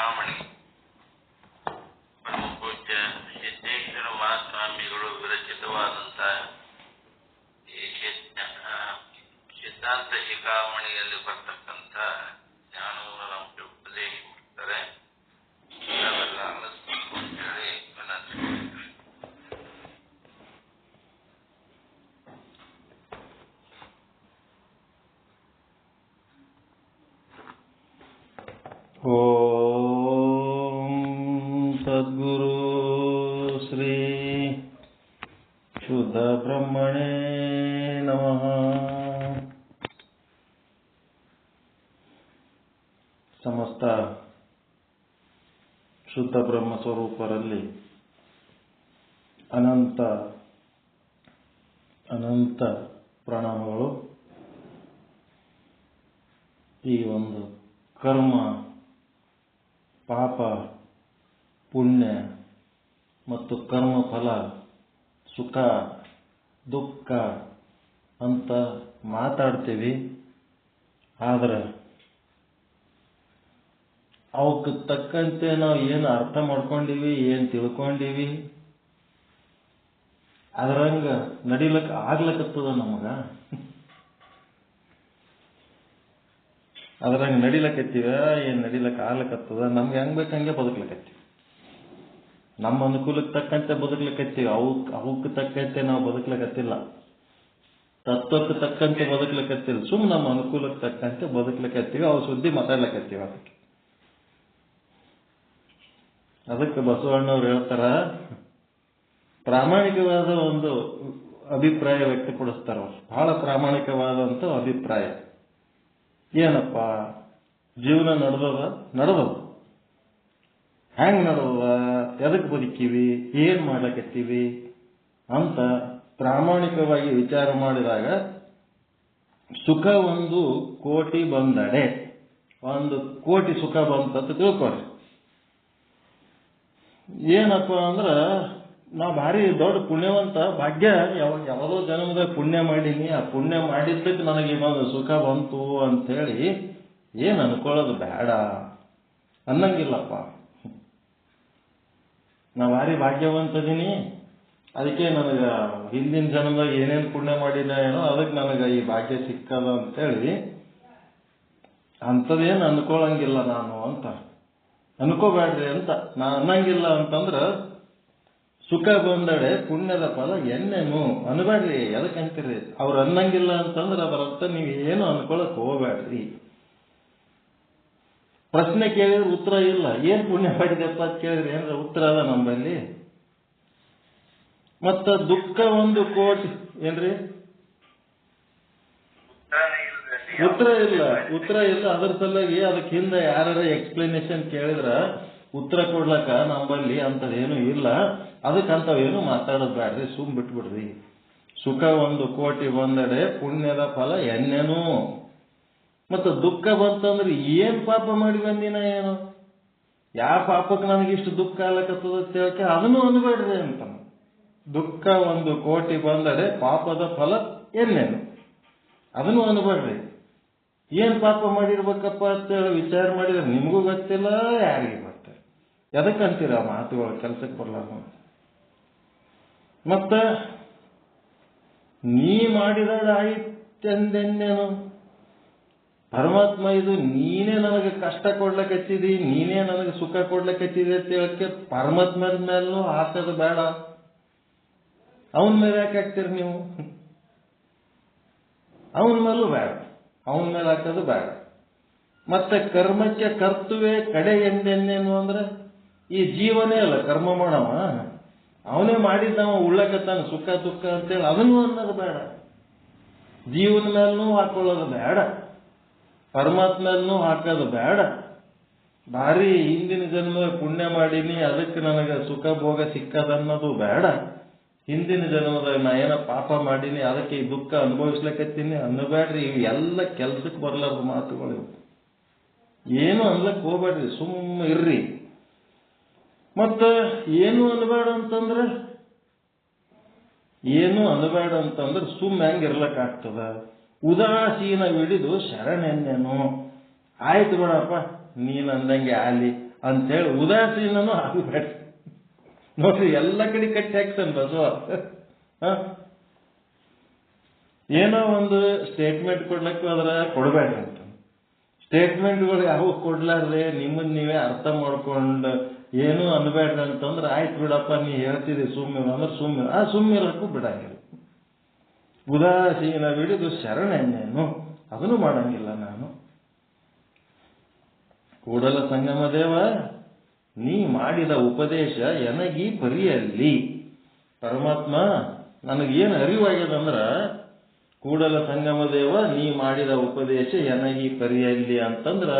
ಶಿಖಾಮಣಿ ಪರಮ ಪೂಜ್ಯ ಸಿದ್ದೇಶ್ವರ ಮಹಾಸ್ವಾಮಿಗಳು ವಿರಚಿತವಾದಂತಹ ಈ ಸಿದ್ಧಾಂತ ಶಿಖಾಮಣಿಯಲ್ಲಿ ಬರ್ತಕ್ಕಂಥ ಜ್ಞಾನವನ್ನು ನಮಗೆ ಉಪದೇಶಿಸುತ್ತಾರೆ. ನಾವೆಲ್ಲ ಆಲಿಸಬೇಕು ಅಂತೇಳಿ ವಿನಂತಿಸುತ್ತೇವೆ. ಓಂ ಸದ್ಗುರು ಶ್ರೀ ಶುದ್ಧ ಬ್ರಹ್ಮಣೇ ನಮಃ. ಸಮಸ್ತ ಶುದ್ಧ ಬ್ರಹ್ಮ ಸ್ವರೂಪರಲ್ಲಿ ಅನಂತ ಅನಂತ ಪ್ರಣಾಮಗಳು. ಈ ಒಂದು ಕರ್ಮ, ಪಾಪ, ಪುಣ್ಯ ಮತ್ತು ಕರ್ಮಫಲ, ಸುಖ ದುಃಖ ಅಂತ ಮಾತಾಡ್ತೀವಿ. ಆದ್ರೆ ಅವಕ್ಕೆ ತಕ್ಕಂತೆ ನಾವು ಏನು ಅರ್ಥ ಮಾಡ್ಕೊಂಡಿವಿ, ಏನು ತಿಳ್ಕೊಂಡಿವಿ, ಅದ್ರಂಗ ನಡಿಲಕ್ಕ ಆಗ್ಲಕತ್ತದ ನಮಗ. ಅದ್ರಂಗ ನಡಿಲಕತ್ತೀವ, ಏನ್ ನಡಿಲಕ್ಕ ಆಗ್ಲಕತ್ತದ, ನಮ್ಗೆ ಹೆಂಗ್ ಬೇಕು ಹಂಗೆ ಬದುಕ್ಲಕತ್ತೀವಿ. ನಮ್ಮ ಅನುಕೂಲಕ್ಕೆ ತಕ್ಕಂತೆ ಬದುಕ್ಲಕತ್ತೀವಿ. ಅವಕ್ಕೆ ತಕ್ಕಂತೆ ನಾವು ಬದುಕ್ಲಕತ್ತಿಲ್ಲ. ತತ್ವಕ್ಕೆ ತಕ್ಕಂತೆ ಬದುಕ್ಲಕತ್ತಿಲ್ಲ. ನಮ್ಮ ಅನುಕೂಲಕ್ಕೆ ತಕ್ಕಂತೆ ಬದುಕ್ಲಕತ್ತೀವಿ. ಅವು ಸುದ್ದಿ ಮಾತಾಡ್ಲಕತ್ತೀವಿ. ಅದಕ್ಕೆ ಬಸವಣ್ಣವ್ರು ಹೇಳ್ತಾರ, ಪ್ರಾಮಾಣಿಕವಾದ ಒಂದು ಅಭಿಪ್ರಾಯ ವ್ಯಕ್ತಪಡಿಸ್ತಾರ. ಬಹಳ ಪ್ರಾಮಾಣಿಕವಾದಂತ ಅಭಿಪ್ರಾಯ. ಏನಪ್ಪ, ಜೀವನ ನಡೆದದ ಹೆಂಗ್ ನಡೆದದ, ಎದಕ್ ಬದುಕೀವಿ, ಏನ್ ಮಾಡ್ಲಕತ್ತೀವಿ ಅಂತ ಪ್ರಾಮಾಣಿಕವಾಗಿ ವಿಚಾರ ಮಾಡಿದಾಗ ಸುಖ 1 ಕೋಟಿ ಬಂದಡೆ, 1 ಕೋಟಿ ಸುಖ ಬಂತಂತ ತಿಳ್ಕೊಳ್ರಿ. ಏನಪ್ಪ ಅಂದ್ರ ನಾವು ಭಾರಿ ದೊಡ್ಡ ಪುಣ್ಯವಂತ, ಭಾಗ್ಯ, ಯಾವ್ದೋ ಜನ್ಮದಾಗ ಪುಣ್ಯ ಮಾಡೀನಿ, ಆ ಪುಣ್ಯ ಮಾಡಿದ್ದಕ್ಕೆ ನನಗೆ ಇವಾಗ ಸುಖ ಬಂತು ಅಂತ ಹೇಳಿ ಏನ್ ಅನ್ಕೊಳ್ಳೋದು ಬೇಡ ಅನ್ನಂಗಿಲ್ಲಪ್ಪ. ನಾ ಭಾರಿ ಭಾಗ್ಯವಂತದೀನಿ, ಅದಕ್ಕೆ ನನಗ ಹಿಂದಿನ ಜನ್ಮದಾಗ ಏನೇನು ಪುಣ್ಯ ಮಾಡಿನ ಏನೋ ಅದಕ್ಕೆ ನನಗ ಈ ಭಾಗ್ಯ ಸಿಕ್ಕದ ಅಂತೇಳಿ ಅಂಥದ್ದೇನು ಅನ್ಕೊಳಂಗಿಲ್ಲ ನಾನು ಅಂತ ಅನ್ಕೋಬೇಡ್ರಿ ಅಂತ ನಾ ಅನ್ನಂಗಿಲ್ಲ. ಅಂತಂದ್ರ ಸುಖ ಬಂದಡೆ ಪುಣ್ಯದ ಫಲ ಎನ್ನೇನು ಅನ್ಬೇಡ್ರಿ. ಎದಕ್ಕಂತೀರಿ? ಅವ್ರು ಅನ್ನಂಗಿಲ್ಲ ಅಂತಂದ್ರೆ ಅದರ ಅರ್ಥ ನೀವು ಏನು ಅನ್ಕೊಳಕ್ ಹೋಗ್ಬೇಡ್ರಿ. ಪ್ರಶ್ನೆ ಕೇಳಿದ್ರೆ ಉತ್ತರ ಇಲ್ಲ. ಏನ್ ಪುಣ್ಯ ಮಾಡಿದೆಪ್ಪ ಅಂತ ಕೇಳಿದ್ರೆ ಏನ್ರ ಉತ್ತರ ಅದ ನಮ್ಮಲ್ಲಿ? ಮತ್ತ ದುಃಖ 1 ಕೋಟಿ ಏನ್ರಿ? ಉತ್ತರ ಇಲ್ಲ. ಅದ್ರ ಸಲುವಾಗಿ ಅದಕ್ಕೆ ಹಿಂದೆ ಯಾರ ಎಕ್ಸ್ಪ್ಲನೇಷನ್ ಕೇಳಿದ್ರ ಉತ್ತರ ಕೊಡ್ಲಕ್ಕ ನಮ್ಮಲ್ಲಿ ಅಂತದೇನು ಇಲ್ಲ. ಅದಕ್ಕಂತವೇನು ಮಾತಾಡೋದು ಬೇಡ್ರಿ, ಸುಮ್ ಬಿಟ್ಬಿಡ್ರಿ. ಸುಖ 1 ಕೋಟಿ ಬಂದಡೆ ಪುಣ್ಯದ ಫಲ ಎನ್ನೇನು. ಮತ್ತು ದುಃಖ ಬಂತಂದ್ರೆ ಏನ್ ಪಾಪ ಮಾಡಿ ಬಂದಿನ ಏನು, ಯಾವ ಪಾಪಕ್ಕೆ ನನಗಿಷ್ಟು ದುಃಖ ಆಗ್ಲಕತ್ತದ ಅಂತ ಹೇಳಕ್ಕೆ ಅದನ್ನು ಅನ್ಬೇಡ್ರಿ ಅಂತ. ದುಃಖ 1 ಕೋಟಿ ಬಂದಡೆ ಪಾಪದ ಫಲ ಎನ್ನೇನು, ಅದನ್ನು ಅನ್ಬೇಡ್ರಿ. ಏನ್ ಪಾಪ ಮಾಡಿರ್ಬೇಕಪ್ಪ ಅಂತ ಹೇಳಿ ವಿಚಾರ ಮಾಡಿದ್ರೆ ನಿಮಗೂ ಗೊತ್ತಿಲ್ಲ, ಯಾರಿಗೆ ಗೊತ್ತಿಲ್ಲ. ಎದಕ್ಕಂತೀರ ಆ ಮಾತುಗಳು ಕೆಲ್ಸಕ್ಕೆ ಬರ್ಲಾರ. ಮತ್ತ ನೀ ಮಾಡಿದಾಯ್ತೆಂದೇನು ಪರಮಾತ್ಮ, ಇದು ನೀನೇ ನನಗೆ ಕಷ್ಟ ಕೊಡ್ಲಕತ್ತಿದಿ, ನೀನೇ ನನಗೆ ಸುಖ ಕೊಡ್ಲಕತ್ತಿದಿ ಅಂತ ಹೇಳಕ್ಕೆ ಪರಮಾತ್ಮದ ಮೇಲೂ ಹಾಕೋದು ಬೇಡ. ಅವನ ಮೇಲೆ ಯಾಕೆ ಹಾಕ್ತೀರಿ ನೀವು? ಅವನ ಮೇಲೂ ಬೇಡ, ಅವನ ಮೇಲೆ ಹಾಕೋದು ಬೇಡ. ಮತ್ತೆ ಕರ್ಮಕ್ಕೆ ಕರ್ತುವೆ ಕಡೆ ಎಂದೇನು ಅಂದ್ರೆ ಈ ಜೀವನೇ ಅಲ್ಲ ಕರ್ಮ ಮಾಡವ, ಅವನೇ ಮಾಡಿದ್ದವ ಉಳ್ಳಕತ್ತಾನ ಸುಖ ದುಃಖ ಅಂತೇಳಿ ಅದನ್ನು ಅನ್ನೋದು ಬೇಡ. ಜೀವನ ಮೇಲೂ ಹಾಕೊಳ್ಳೋದು ಬೇಡ, ಪರಮಾತ್ಮ ಮೇಲೂ ಹಾಕೋದು ಬೇಡ. ಭಾರಿ ಹಿಂದಿನ ಜನ್ಮ ಪುಣ್ಯ ಮಾಡೀನಿ ಅದಕ್ಕೆ ನನಗೆ ಸುಖ ಭೋಗ ಸಿಕ್ಕದನ್ನೋದು ಬೇಡ. ಹಿಂದಿನ ಜನ್ಮದಾಗ ನಾ ಏನೋ ಪಾಪ ಮಾಡೀನಿ ಅದಕ್ಕೆ ಈ ದುಃಖ ಅನುಭವಿಸ್ಲಿಕ್ಕತ್ತೀನಿ ಅನ್ನಬೇಡ್ರಿ. ಇವು ಎಲ್ಲ ಕೆಲ್ಸಕ್ಕೆ ಬರ್ಲಾರ್ದು ಮಾತುಗಳು. ಏನು ಅನ್ಲಕ್ ಹೋಗ್ಬೇಡ್ರಿ, ಸುಮ್ಮ ಇರ್ರಿ. ಮತ್ತ ಏನು ಅನ್ಬೇಡ ಅಂತಂದ್ರೆ ಸುಮ್ಮ ಹೆಂಗ್ ಇರ್ಲಕ್ಕಾಗ್ತದ? ಉದಾಸೀನ ಹಿಡಿದು ಶರಣೆನ್ನೇನು. ಆಯ್ತು ಬಿಡಪ್ಪ, ನೀನ್ ಅಂದಂಗೆ ಆಲಿ, ಅಂತೇಳಿ ಉದಾಸೀನೂ ಆಗಬೇಡ. ನೋಡ್ರಿ, ಎಲ್ಲ ಕಡೆ ಕಟ್ಟಿ ಹಾಕ್ತಾನೆ ಬಸವ. ಏನೋ ಒಂದು ಸ್ಟೇಟ್ಮೆಂಟ್ ಕೊಡ್ಲಿಕ್ಕೆ ಹೋದ್ರೆ ಕೊಡಬೇಡ್ರಿ ಅಂತ. ಸ್ಟೇಟ್ಮೆಂಟ್ಗಳು ಯಾವ ಕೊಡ್ಲಾರ್ದೆ ನಿಮ್ಮನ್ನ ನೀವೇ ಅರ್ಥ ಮಾಡ್ಕೊಂಡು ಏನು ಅನ್ಬೇಡ್ರಿ ಅಂತಂದ್ರೆ ಆಯ್ತು ಬಿಡಪ್ಪ, ನೀ ಹೇಳ್ತಿದ್ದಿ ಸುಮ್ಮಿರು ಅಂದ್ರೆ ಸುಮ್ಮಿರಕ್ಕೂ ಬಿಡಂಗಿಲ್ಲ. ಉದಾಸೀನ ಬಿಡಿದು ಶರಣೆನ್ನೇನು ಅದನ್ನು ಮಾಡಂಗಿಲ್ಲ ನಾನು. ಕೂಡಲ ಸಂಗಮ ದೇವ, ನೀ ಮಾಡಿದ ಉಪದೇಶ ಎನಗೀ ಪರಿಯಲ್ಲಿ. ಪರಮಾತ್ಮ ನನಗೇನು ಅರಿವಾಗ್ಯದಂದ್ರ, ಕೂಡಲ ಸಂಗಮ ದೇವ ನೀ ಮಾಡಿದ ಉಪದೇಶ ಎನಗೀ ಪರಿಯಲ್ಲಿ ಅಂತಂದ್ರ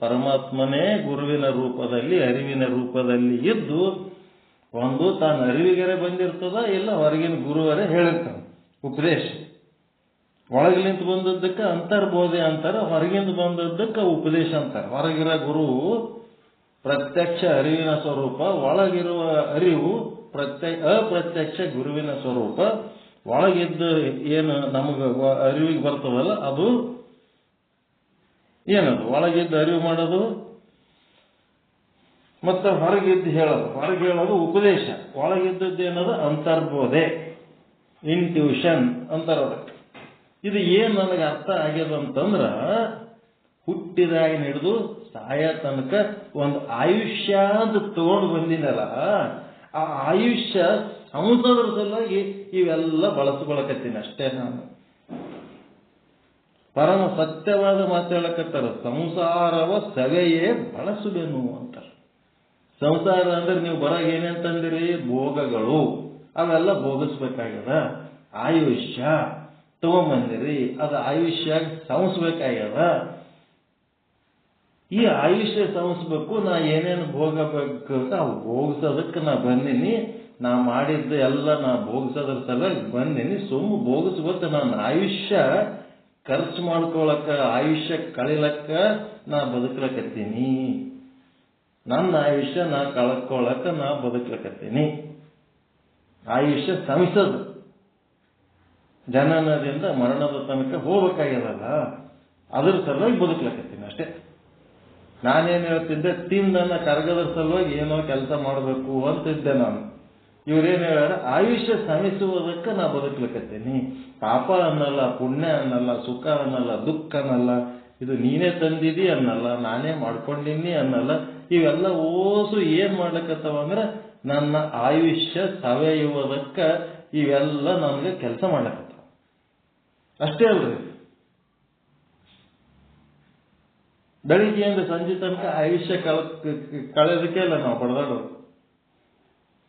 ಪರಮಾತ್ಮನೇ ಗುರುವಿನ ರೂಪದಲ್ಲಿ, ಅರಿವಿನ ರೂಪದಲ್ಲಿ ಇದ್ದು, ಒಂದು ತಾನು ಅರಿವಿಗೆರೆ ಬಂದಿರ್ತದ, ಇಲ್ಲ ಹೊರಗಿನ ಗುರುವರೇ ಹೇಳಿರ್ತಾನೆ ಉಪದೇಶ. ಒಳಗಿಲಿಂದ ಬಂದದ್ದಕ್ಕೆ ಅಂತರ್ಬೋಧೆ ಅಂತಾರೆ, ಹೊರಗಿಂದ ಬಂದದ್ದಕ್ಕೆ ಉಪದೇಶ ಅಂತಾರೆ. ಹೊರಗಿರೋ ಗುರು ಪ್ರತ್ಯಕ್ಷ ಅರಿವಿನ ಸ್ವರೂಪ, ಒಳಗಿರುವ ಅರಿವು ಅಪ್ರತ್ಯಕ್ಷ ಗುರುವಿನ ಸ್ವರೂಪ. ಒಳಗಿದ್ದ ಏನು ನಮಗೆ ಅರಿವಿಗೆ ಬರ್ತದಲ್ಲ ಅದು ಏನದು, ಒಳಗಿದ್ದ ಅರಿವು ಮಾಡೋದು. ಮತ್ತೆ ಹೊರಗಿದ್ದು ಹೇಳೋದು, ಹೊರಗೆ ಹೇಳೋದು ಉಪದೇಶ. ಒಳಗಿದ್ದದ್ದೇನದು ಅಂತರ್ಬೋಧೆ, ಇಂಟ್ಯೂಷನ್ ಅಂತಾರ. ಇದು ಏನ್ ನನಗೆ ಅರ್ಥ ಆಗ್ಯದ ಅಂತಂದ್ರ, ಹುಟ್ಟಿದಾಗ ಹಿಡಿದು ಸಾಯ ತನಕ ಒಂದು ಆಯುಷ್ಯ ಅಂತ ತಗೊಂಡು ಬಂದಿನಲ್ಲ, ಆ ಆಯುಷ್ಯ ಸಂಸದರ ಸಲುವಾಗಿ ಇವೆಲ್ಲ ಬಳಸ್ಕೊಳಕತ್ತೀನಿ ಅಷ್ಟೇ ನಾನು. ಪರಮ ಸತ್ಯವಾದ ಮಾತು ಹೇಳಕತ್ತಾರ, ಸಂಸಾರವ ಸವೆಯೇ ಬಳಸುವೆನು ಅಂತಾರೆ. ಸಂಸಾರ ಅಂದ್ರೆ ನೀವು ಬರಾಗ ಏನೇಂತಂದಿರಿ, ಭೋಗಗಳು, ಅವೆಲ್ಲ ಭೋಗಿಸ್ಬೇಕಾಗ್ಯದ. ಆಯುಷ್ಯ ತಗೊಂಬಂದಿರಿ, ಅದು ಆಯುಷ್ಯ ಸಂಸ್ಬೇಕಾಗ್ಯದ. ಈ ಆಯುಷ್ಯ ಸಂಸ್ಬೇಕು, ನಾ ಏನೇನು ಭೋಗಬೇಕು ಅವು ಭೋಗಿಸೋದಕ್ಕೆ ನಾ ಬಂದೀನಿ. ನಾ ಮಾಡಿದ್ದ ಎಲ್ಲ ನಾ ಭೋಗಿಸೋದ್ರ ಸಲುವಾಗಿ ಬಂದೀನಿ. ಸುಮ್ಮ ಭೋಗಿಸ್ಬೇಕು, ನಾನು ಆಯುಷ್ಯ ಖರ್ಚು ಮಾಡ್ಕೊಳಕ್ಕ, ಆಯುಷ್ಯ ಕಳಿಲಕ್ಕ ನಾ ಬದುಕ್ಲಕತ್ತೀನಿ. ನನ್ನ ಆಯುಷ್ಯ ನಾ ಕಳ್ಕೊಳಕ ನಾ ಬದುಕ್ಲಕತ್ತೀನಿ. ಆಯುಷ್ಯ ಸಂಸದ ಜನನದಿಂದ ಮರಣದ ತನಕ ಹೋಗ್ಬೇಕಾಗ್ಯದಲ್ಲ, ಅದ್ರ ಸಲುವಾಗಿ ಬದುಕ್ಲಕತ್ತೀನಿ ಅಷ್ಟೇ. ನಾನೇನು ಹೇಳ್ತಿದ್ದೆ, ತಿಂದನ್ನ ಕರಗದ್ರ ಸಲುವಾಗಿ ಏನೋ ಕೆಲಸ ಮಾಡಬೇಕು ಅಂತಿದ್ದೆ ನಾನು. ಇವ್ರೇನು ಹೇಳ್ಯಾರ, ಆಯುಷ್ಯ ಶ್ರಮಿಸುವುದಕ್ಕೆ ನಾ ಬದುಕ್ಲಿಕತ್ತೀನಿ. ಪಾಪ ಅನ್ನಲ್ಲ, ಪುಣ್ಯ ಅನ್ನಲ್ಲ, ಸುಖ ಅನ್ನಲ್ಲ, ದುಃಖ ಅನ್ನಲ್ಲ, ಇದು ನೀನೇ ತಂದಿದಿ ಅನ್ನಲ್ಲ, ನಾನೇ ಮಾಡ್ಕೊಂಡಿನಿ ಅನ್ನಲ್ಲ. ಇವೆಲ್ಲ ಓಸು ಏನ್ ಮಾಡ್ಲಿಕ್ಕತ್ತವ ಅಂದ್ರೆ ನನ್ನ ಆಯುಷ್ಯ ಸವೆಯುವುದಕ್ಕೆ ಇವೆಲ್ಲ ನನಗೆ ಕೆಲಸ ಮಾಡ್ಲಕತ್ತವ ಅಷ್ಟೇ ಅಲ್ರಿ. ಬೆಳಿಗ್ಗೆಯಿಂದ ಸಂಜೆ ತನಕ ಆಯುಷ್ಯ ಕಳೆದಕ್ಕೆ ಅಲ್ಲ ನಾವು ಪಡೆದಾಡೋದು,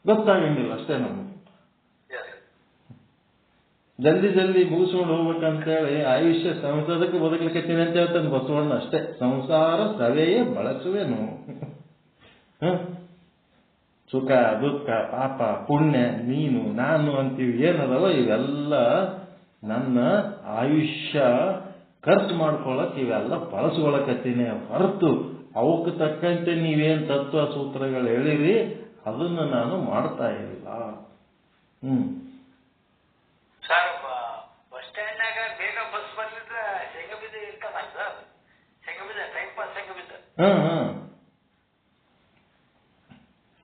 ಗೊತ್ತಾಗಂಗಿಲ್ಲ ಅಷ್ಟೇ ನಮ್ಗೆ. ಜಲ್ದಿ ಮುಗಿಸ್ಕೊಂಡು ಹೋಗ್ಬೇಕಂತೇಳಿ ಆಯುಷ್ಯ ಸಂಸಾರಕ್ಕೆ ಬದುಕಲಿಕ್ಕತ್ತೀನಿ ಅಂತ ಹೇಳ್ತಾನೆ ಬಸವಣ್ಣ ಅಷ್ಟೇ. ಸಂಸಾರ ಸವೆಯೇ ಬಳಸುವೆನು. ಸುಖ ದುಃಖ ಪಾಪ ಪುಣ್ಯ ನೀನು ನಾನು ಅಂತೀವಿ ಏನದವ, ಇವೆಲ್ಲ ನನ್ನ ಆಯುಷ್ಯ ಖರ್ಚು ಮಾಡ್ಕೊಳಕ್ ಇವೆಲ್ಲ ಬಳಸ್ಕೊಳಕತ್ತೀನಿ ಹೊರತು ಅವಕ್ಕೆ ತಕ್ಕಂತೆ ನೀವೇನ್ ತತ್ವ ಸೂತ್ರಗಳು ಹೇಳಿರಿ ಅದನ್ನು ನಾನು ಮಾಡ್ತಾ ಇಲ್ಲ. ಸರ್, ಬಸ್ ಸ್ಟ್ಯಾಂಡ್ನಾಗ ಬೇಗ ಬಸ್ ಬರ್ಲಿದ್ರೆ ಶೇಂಗಬೀಜ ಇರ್ತಲ್ಲ ಸರ್, ಶೇಂಗಬೀಜ ಟೈಮ್ ಪಾಸ್ ಶೇಂಗಬೀಜ.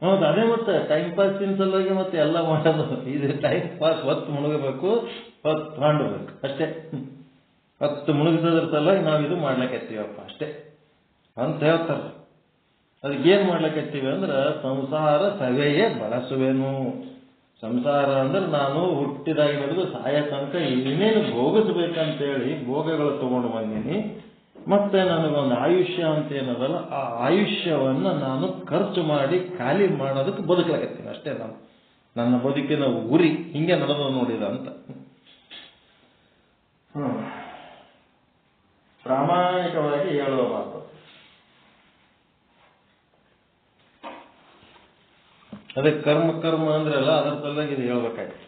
ಹೌದು, ಅದೇ ಮತ್ತೆ ಟೈಮ್ ಪಾಸಿನ ಸಲುವಾಗಿ ಮತ್ತೆ ಎಲ್ಲ ಮಾಡೋದು. ಇದು ಟೈಮ್ ಪಾಸ್, ಹೊತ್ತು ಮುಳುಗಬೇಕು, ಹೊತ್ತು ಮಾಡಬೇಕು ಅಷ್ಟೇ. ಹೊತ್ತು ಮುಳುಗಿಸೋದ್ರ ಸಲುವಾಗಿ ನಾವು ಇದು ಮಾಡ್ಲಕತ್ತೀವಪ್ಪ ಅಷ್ಟೇ ಅಂತ ಹೇಳ್ತಾರೆ. ಅದಕ್ಕೇನ್ ಮಾಡ್ಲಕತ್ತೀವಿ ಅಂದ್ರೆ ಸಂಸಾರ ಸವೆಯೇ ಬಳಸುವೆನು. ಸಂಸಾರ ಅಂದ್ರೆ ನಾನು ಹುಟ್ಟಿದಾಗ ಹಿಡಿದು ಸಾಯ ತನಕ ಇನ್ನೇನು ಭೋಗಿಸ್ಬೇಕಂತೇಳಿ ಭೋಗಗಳು ತಗೊಂಡು ಬಂದೀನಿ. ಮತ್ತೆ ನನಗೊಂದು ಆಯುಷ್ಯ ಅಂತ ಏನದಲ್ಲ, ಆ ಆಯುಷ್ಯವನ್ನ ನಾನು ಖರ್ಚು ಮಾಡಿ ಖಾಲಿ ಮಾಡೋದಕ್ಕೆ ಬದುಕಲಾಗತ್ತೀನಿ ಅಷ್ಟೇ. ನಾನು ನನ್ನ ಬದುಕಿನ ಉರಿ ಹಿಂಗೆ ನಡೆದ ನೋಡಿದ ಅಂತ. ಪ್ರಾಮಾಣಿಕವಾಗಿ ಹೇಳುವ ಮಾತು. ಅದೇ ಕರ್ಮ ಅಂದ್ರಲ್ಲ, ಅದರ ಸಲುವಾಗಿ ಇದು ಹೇಳ್ಬೇಕಾಯ್ತು.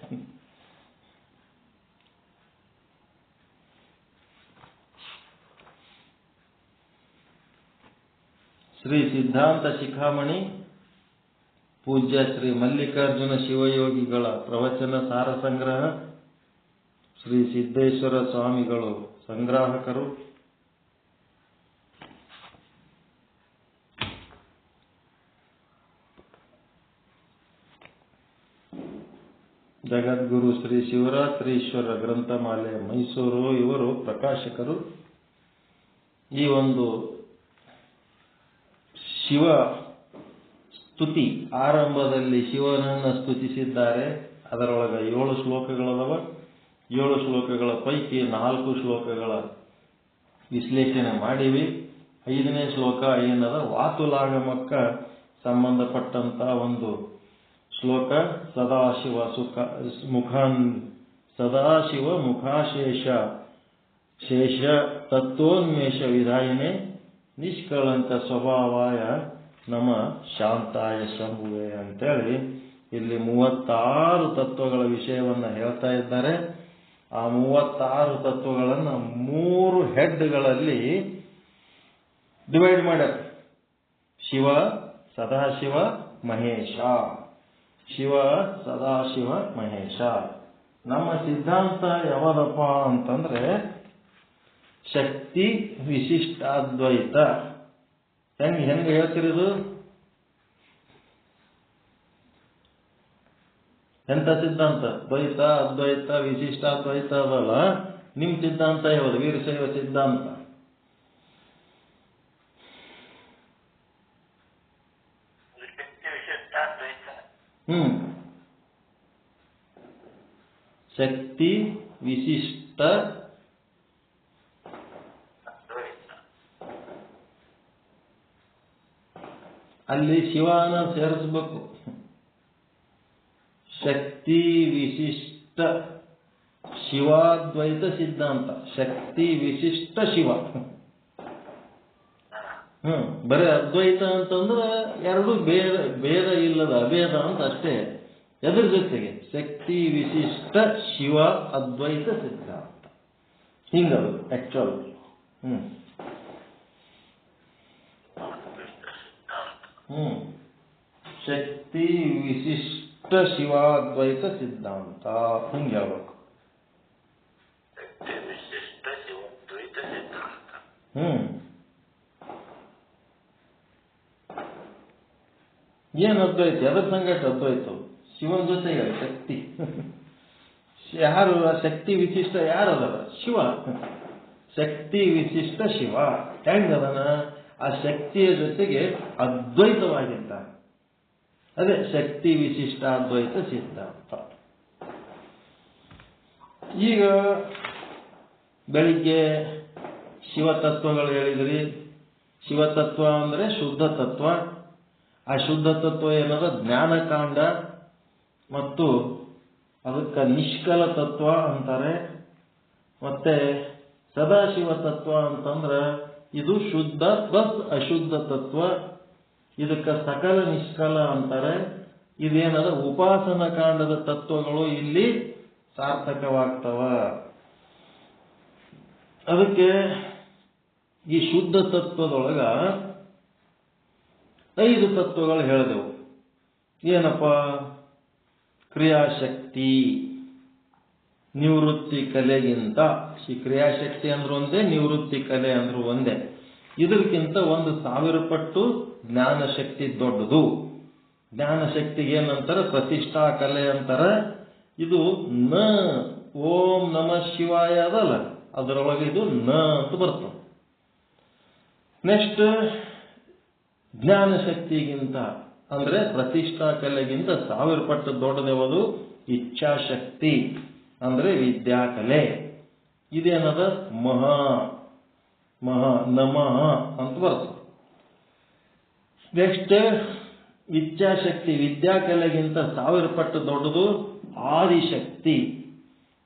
ಶ್ರೀ ಸಿದ್ಧಾಂತ ಶಿಖಾಮಣಿ ಪೂಜ್ಯ ಶ್ರೀ ಮಲ್ಲಿಕಾರ್ಜುನ ಶಿವಯೋಗಿಗಳ ಪ್ರವಚನ ಸಾರ ಸಂಗ್ರಹ, ಶ್ರೀ ಸಿದ್ದೇಶ್ವರ ಸ್ವಾಮಿಗಳು ಸಂಗ್ರಾಹಕರು. ಜಗದ್ಗುರು ಶ್ರೀ ಶಿವರಾತ್ರೀಶ್ವರ ಗ್ರಂಥಮಾಲೆ ಮೈಸೂರು ಇವರು ಪ್ರಕಾಶಕರು. ಈ ಒಂದು ಶಿವ ಸ್ತುತಿ ಆರಂಭದಲ್ಲಿ ಶಿವನನ್ನು ಸ್ತುತಿಸಿದ್ದಾರೆ. ಅದರೊಳಗೆ 7 ಶ್ಲೋಕಗಳದವ. 7 ಶ್ಲೋಕಗಳ ಪೈಕಿ 4 ಶ್ಲೋಕಗಳ ವಿಶ್ಲೇಷಣೆ ಮಾಡಿವಿ. 5ನೇ ಶ್ಲೋಕ ಏನದ ವಾತುಲಾಗಮಕ್ಕ ಸಂಬಂಧಪಟ್ಟಂತ ಒಂದು ಶ್ಲೋಕ. ಸದಾಶಿವ ಮುಖಾಶೇಷ ಶೇಷ ತತ್ವೋನ್ಮೇಷ ವಿಧಾಯನೆ ನಿಷ್ಕಳಂಕ ಸ್ವಭಾವಾಯ ನಮ ಶಾಂತಾಯ ಶಂಭುವೆ ಅಂತೇಳಿ ಇಲ್ಲಿ 36 ತತ್ವಗಳ ವಿಷಯವನ್ನು ಹೇಳ್ತಾ ಇದ್ದಾರೆ. ಆ 36 ತತ್ವಗಳನ್ನು 3 ಹೆಡ್ಗಳಲ್ಲಿ ಡಿವೈಡ್ ಮಾಡ್ಯಾರ. ಶಿವ, ಸದಾಶಿವ, ಮಹೇಶ. ಶಿವ, ಸದಾಶಿವ, ಮಹೇಶ. ನಮ್ಮ ಸಿದ್ಧಾಂತ ಯಾವದಪ್ಪ ಅಂತಂದ್ರೆ ಶಕ್ತಿ ವಿಶಿಷ್ಟಾದ್ವೈತ. ಹೆಂಗೆ ಹೇಳ್ತಿರೋದು? ಎಂತ ಸಿದ್ಧಾಂತ? ದ್ವೈತ, ಅದ್ವೈತ, ವಿಶಿಷ್ಟಾದ್ವೈತ ಅದಲ್ಲ. ನಿಮ್ ಸಿದ್ಧಾಂತ ಯಾವುದು? ವೀರಶೈವ ಸಿದ್ಧಾಂತ. ಶಕ್ತಿ ವಿಶಿಷ್ಟ ಅಲ್ಲಿ ಶಿವನ ಸೇರಿಸಬೇಕು. ಶಕ್ತಿ ವಿಶಿಷ್ಟ ಶಿವಾದ್ವೈತ ಸಿದ್ಧಾಂತ. ಶಕ್ತಿ ವಿಶಿಷ್ಟ ಶಿವ. ಬರೀ ಅದ್ವೈತ ಅಂತಂದ್ರೆ ಎರಡು ಭೇದ ಇಲ್ಲದ ಅಭೇದ ಅಂತ ಅಷ್ಟೇ. ಎದ್ರ ಜೊತೆಗೆ ಶಕ್ತಿ ವಿಶಿಷ್ಟ ಶಿವ ಅದ್ವೈತ ಸಿದ್ಧಾಂತ. ಹಿಂಗದು ಆಕ್ಚುಲ್. ಶಕ್ತಿ ವಿಶಿಷ್ಟ ಶಿವಾದ್ವೈತ ಸಿದ್ಧಾಂತ ಹಿಂಗೆ ಹೇಳ್ಬೇಕು. ಏನ್ ಅದ್ವೈತ? ಎದ್ರ ಸಂಗಟ ಅದ್ವೈತ? ಶಿವನ ಜೊತೆಗೆ ಶಕ್ತಿ. ಯಾರು ಶಕ್ತಿ ವಿಶಿಷ್ಟ? ಯಾರದರ? ಶಿವ. ಶಕ್ತಿ ವಿಶಿಷ್ಟ ಶಿವ ಹೆಂಗದನ? ಆ ಶಕ್ತಿಯ ಜೊತೆಗೆ ಅದ್ವೈತವಾಗಿದ್ದಾನೆ. ಅದೇ ಶಕ್ತಿ ವಿಶಿಷ್ಟ ಅದ್ವೈತ ಸಿದ್ಧಾಂತ. ಈಗ ಬೆಳಿಗ್ಗೆ ಶಿವತತ್ವಗಳು ಹೇಳಿದ್ರಿ. ಶಿವತತ್ವ ಅಂದ್ರೆ ಶುದ್ಧ ತತ್ವ. ಆ ಶುದ್ಧ ತತ್ವ ಏನದ? ಜ್ಞಾನಕಾಂಡ. ಮತ್ತು ಅದಕ್ಕೆ ನಿಷ್ಕಲ ತತ್ವ ಅಂತಾರೆ. ಮತ್ತೆ ಸದಾಶಿವ ತತ್ವ ಅಂತಂದ್ರೆ ಇದು ಶುದ್ಧ ಪ್ಲಸ್ ಅಶುದ್ಧ ತತ್ವ. ಇದಕ್ಕೆ ಸಕಲ ನಿಷ್ಕಲ ಅಂತಾರೆ. ಇದೇನದ? ಉಪಾಸನ ಕಾಂಡದ ತತ್ವಗಳು ಇಲ್ಲಿ ಸಾರ್ಥಕವಾಗ್ತವ. ಅದಕ್ಕೆ ಈ ಶುದ್ಧ ತತ್ವದೊಳಗ 5 ತತ್ವಗಳು ಹೇಳಿದೆವು. ಏನಪ್ಪ? ಕ್ರಿಯಾಶಕ್ತಿ, ನಿವೃತ್ತಿ ಕಲೆಗಿಂತ. ಈ ಕ್ರಿಯಾಶಕ್ತಿ ಅಂದ್ರೂ ಒಂದೇ, ನಿವೃತ್ತಿ ಕಲೆ ಅಂದ್ರೂ ಒಂದೇ. ಇದಕ್ಕಿಂತ 1,000 ಪಟ್ಟು ಜ್ಞಾನಶಕ್ತಿ ದೊಡ್ಡದು. ಜ್ಞಾನಶಕ್ತಿಗೆ ಏನಂತಾರೆ? ಪ್ರತಿಷ್ಠಾ ಕಲೆ ಅಂತಾರೆ. ಇದು ನ ಓಂ ನಮಃ ಶಿವಾಯ ಅದಲ್ಲ, ಅದರೊಳಗೆ ಇದು ನ ಅಂತ ಬರ್ತದೆ. ನೆಕ್ಸ್ಟ್ ಜ್ಞಾನಶಕ್ತಿಗಿಂತ ಅಂದ್ರೆ ಪ್ರತಿಷ್ಠಾ ಕಲೆಗಿಂತ 1000 ಪಟ್ಟು ದೊಡ್ಡದೇವದು ಇಚ್ಛಾಶಕ್ತಿ ಅಂದ್ರೆ ವಿದ್ಯಾಕಲೆ. ಇದೇನದ? ಮಹಾ ನಮಃ ಅಂತ ಬರ್ತದೆ. ನೆಕ್ಸ್ಟ್ ಇಚ್ಛಾಶಕ್ತಿ ವಿದ್ಯಾಕಲೆಗಿಂತ 1000 ಪಟ್ಟು ದೊಡ್ಡದು ಆದಿಶಕ್ತಿ.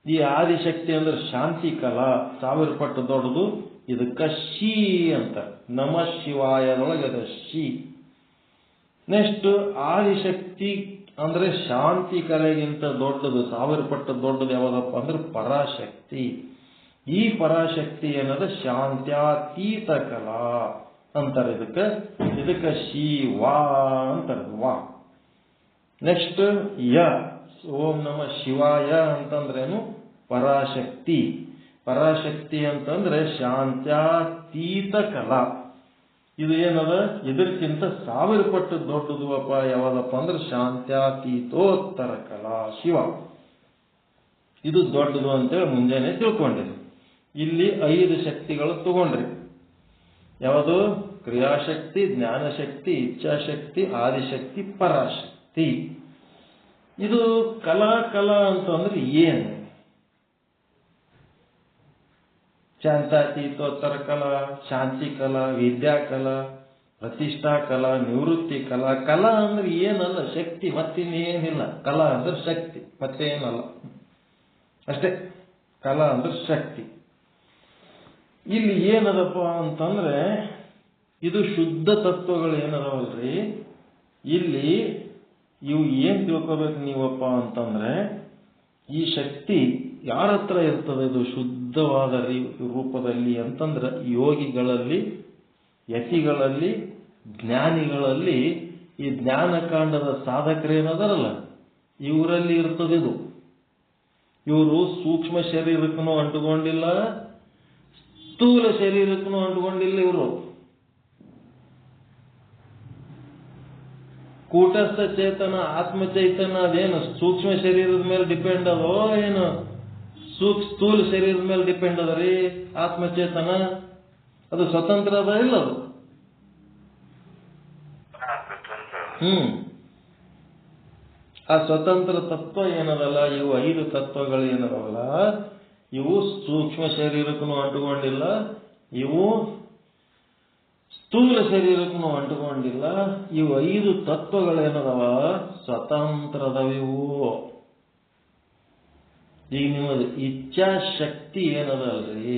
ಈ ಆದಿಶಕ್ತಿ ಅಂದ್ರೆ ಶಾಂತಿ ಕಲಾ, 1000 ಪಟ್ಟು ದೊಡ್ಡದು. ಇದಕ್ಕ ಶಿ ಅಂತ. ನಮಃ ಶಿವಾಯದೊಳಗೆ ಅದ ಶಿ. ನೆಕ್ಸ್ಟ್ ಆದಿಶಕ್ತಿ ಅಂದ್ರೆ ಶಾಂತಿ ಕಲೆಗಿಂತ ದೊಡ್ಡದು, 1000 ಪಟ್ಟು ದೊಡ್ಡದು ಯಾವ್ದಪ್ಪ ಅಂದ್ರೆ ಪರಾಶಕ್ತಿ. ಈ ಪರಾಶಕ್ತಿ ಏನದ? ಶಾಂತ್ಯಾತೀತ ಕಲಾ ಅಂತಾರೆ. ಇದಕ್ಕೆ ಶಿವಾ ಅಂತಾರೆ. ವಾ. ನೆಕ್ಸ್ಟ್ ಯ ಓಂ ನಮಃ ಶಿವಾಯ ಅಂತಂದ್ರೇನು? ಪರಾಶಕ್ತಿ. ಪರಾಶಕ್ತಿ ಅಂತಂದ್ರೆ ಶಾಂತ್ಯಾತೀತ ಕಲಾ. ಇದು ಏನದ? ಇದಕ್ಕಿಂತ 1000 ಪಟ್ಟು ದೊಡ್ಡದು ಅಪ್ಪ. ಯಾವ್ದಪ್ಪ ಅಂದ್ರೆ ಶಾಂತ್ಯಾತೀತೋತ್ತರ ಕಲಾ ಶಿವ. ಇದು ದೊಡ್ಡದು ಅಂತೇಳಿ ಮುಂಜಾನೆ ತಿಳ್ಕೊಂಡ್ರಿ. ಇಲ್ಲಿ 5 ಶಕ್ತಿಗಳು ತಗೊಂಡ್ರಿ. ಯಾವುದು? ಕ್ರಿಯಾಶಕ್ತಿ, ಜ್ಞಾನಶಕ್ತಿ, ಇಚ್ಛಾಶಕ್ತಿ, ಆದಿಶಕ್ತಿ, ಪರಾಶಕ್ತಿ. ಇದು ಕಲಾ ಅಂತಂದ್ರೆ ಏನು? ಶಾಂತಾತೀತೋತ್ತರ ಕಲಾ, ಶಾಂತಿ ಕಲಾ, ವಿದ್ಯಾ ಕಲಾ, ಪ್ರತಿಷ್ಠಾ ಕಲಾ, ನಿವೃತ್ತಿ ಕಲಾ. ಕಲಾ ಅಂದ್ರೆ ಏನಲ್ಲ, ಶಕ್ತಿ, ಮತ್ತಿನ್ನೇನಿಲ್ಲ. ಕಲಾ ಅಂದ್ರೆ ಶಕ್ತಿ, ಮತ್ತೇನಲ್ಲ, ಅಷ್ಟೇ. ಕಲಾ ಅಂದ್ರೆ ಶಕ್ತಿ. ಇಲ್ಲಿ ಏನದಪ್ಪ ಅಂತಂದ್ರೆ, ಇದು ಶುದ್ಧ ತತ್ವಗಳು ಏನದವಲ್ರಿ, ಇಲ್ಲಿ ಇವು ಏನ್ ತಿಳ್ಕೋಬೇಕು ನೀವಪ್ಪ ಅಂತಂದ್ರೆ, ಈ ಶಕ್ತಿ ಯಾರ ಹತ್ರ ಇರ್ತದೆ? ಇದು ಶುದ್ಧವಾದ ರೂಪದಲ್ಲಿ ಅಂತಂದ್ರೆ ಯೋಗಿಗಳಲ್ಲಿ, ಯತಿಗಳಲ್ಲಿ, ಜ್ಞಾನಿಗಳಲ್ಲಿ, ಈ ಜ್ಞಾನಕಾಂಡದ ಸಾಧಕರೇನದಾರಲ್ಲ ಇವರಲ್ಲಿ ಇರ್ತದೆ. ಇದು ಇವರು ಸೂಕ್ಷ್ಮ ಶರೀರಕ್ಕೂ ಅಂಟುಕೊಂಡಿಲ್ಲ, ಸ್ಥೂಲ ಶರೀರಕ್ಕೂ ಅಂಟುಕೊಂಡಿಲ್ಲ. ಇವರು ಕೂಟಸ್ಥ ಚೇತನ, ಆತ್ಮ ಚೈತನ್ಯ ಅದೇನು ಸೂಕ್ಷ್ಮ ಶರೀರದ ಮೇಲೆ ಡಿಪೆಂಡ್ ಅದೋ ಏನು ಸ್ಥೂಲ ಶರೀರದ ಮೇಲೆ ಡಿಪೆಂಡ್ ಅದ ರೀ? ಆತ್ಮಚೇತನ ಅದು ಸ್ವತಂತ್ರ ಅದ ಇಲ್ಲ? ಅದು ಆ ಸ್ವತಂತ್ರ ತತ್ವ ಏನದಲ್ಲ, ಇವು 5 ತತ್ವಗಳು ಏನದವಲ್ಲ, ಇವು ಸೂಕ್ಷ್ಮ ಶರೀರಕ್ಕೂ ಅಂಟುಕೊಂಡಿಲ್ಲ, ಇವು ಸ್ಥೂಲ ಶರೀರಕ್ಕೂ ಅಂಟುಕೊಂಡಿಲ್ಲ. ಇವು 5 ತತ್ವಗಳೇನದವ ಸ್ವತಂತ್ರದವಿವು. ಈಗ ನಿಮ್ಮದು ಇಚ್ಛಾಶಕ್ತಿ ಏನದಲ್ರಿ,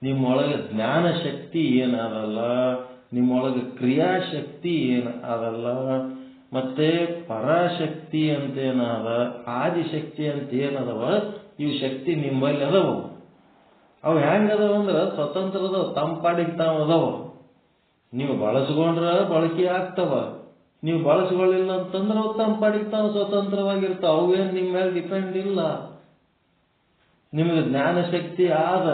ನಿಮ್ಮೊಳಗೆ ಜ್ಞಾನ ಶಕ್ತಿ ಏನದಲ್ಲ, ನಿಮ್ಮೊಳಗೆ ಕ್ರಿಯಾಶಕ್ತಿ ಏನು ಅದಲ್ಲ, ಮತ್ತೆ ಪರಾಶಕ್ತಿ ಅಂತೇನಾದ, ಆದಿಶಕ್ತಿ ಅಂತ ಏನದವ, ಇವು ಶಕ್ತಿ ನಿಮ್ಮಲ್ಲಿ ಅದಾವ. ಅವು ಹೆಂಗದವ ಅಂದ್ರೆ ಸ್ವತಂತ್ರದ ತಂಪಾಡಿಗೆ ತಾವು ಅದಾವ. ನೀವು ಬಳಸ್ಕೊಂಡ್ರ ಬಳಕೆ ಆಗ್ತಾವ, ನೀವು ಬಳಸ್ಕೊಳ್ಳಿಲ್ಲ ಅಂತಂದ್ರೆ ಅವು ತಂಪಾಡಿಗೆ ತಾವು ಸ್ವತಂತ್ರವಾಗಿರ್ತಾವ. ಅವೇನು ನಿಮ್ಮ ಮೇಲೆ ಡಿಪೆಂಡ್ ಇಲ್ಲ. ನಿಮಗೆ ಜ್ಞಾನಶಕ್ತಿ ಆದ,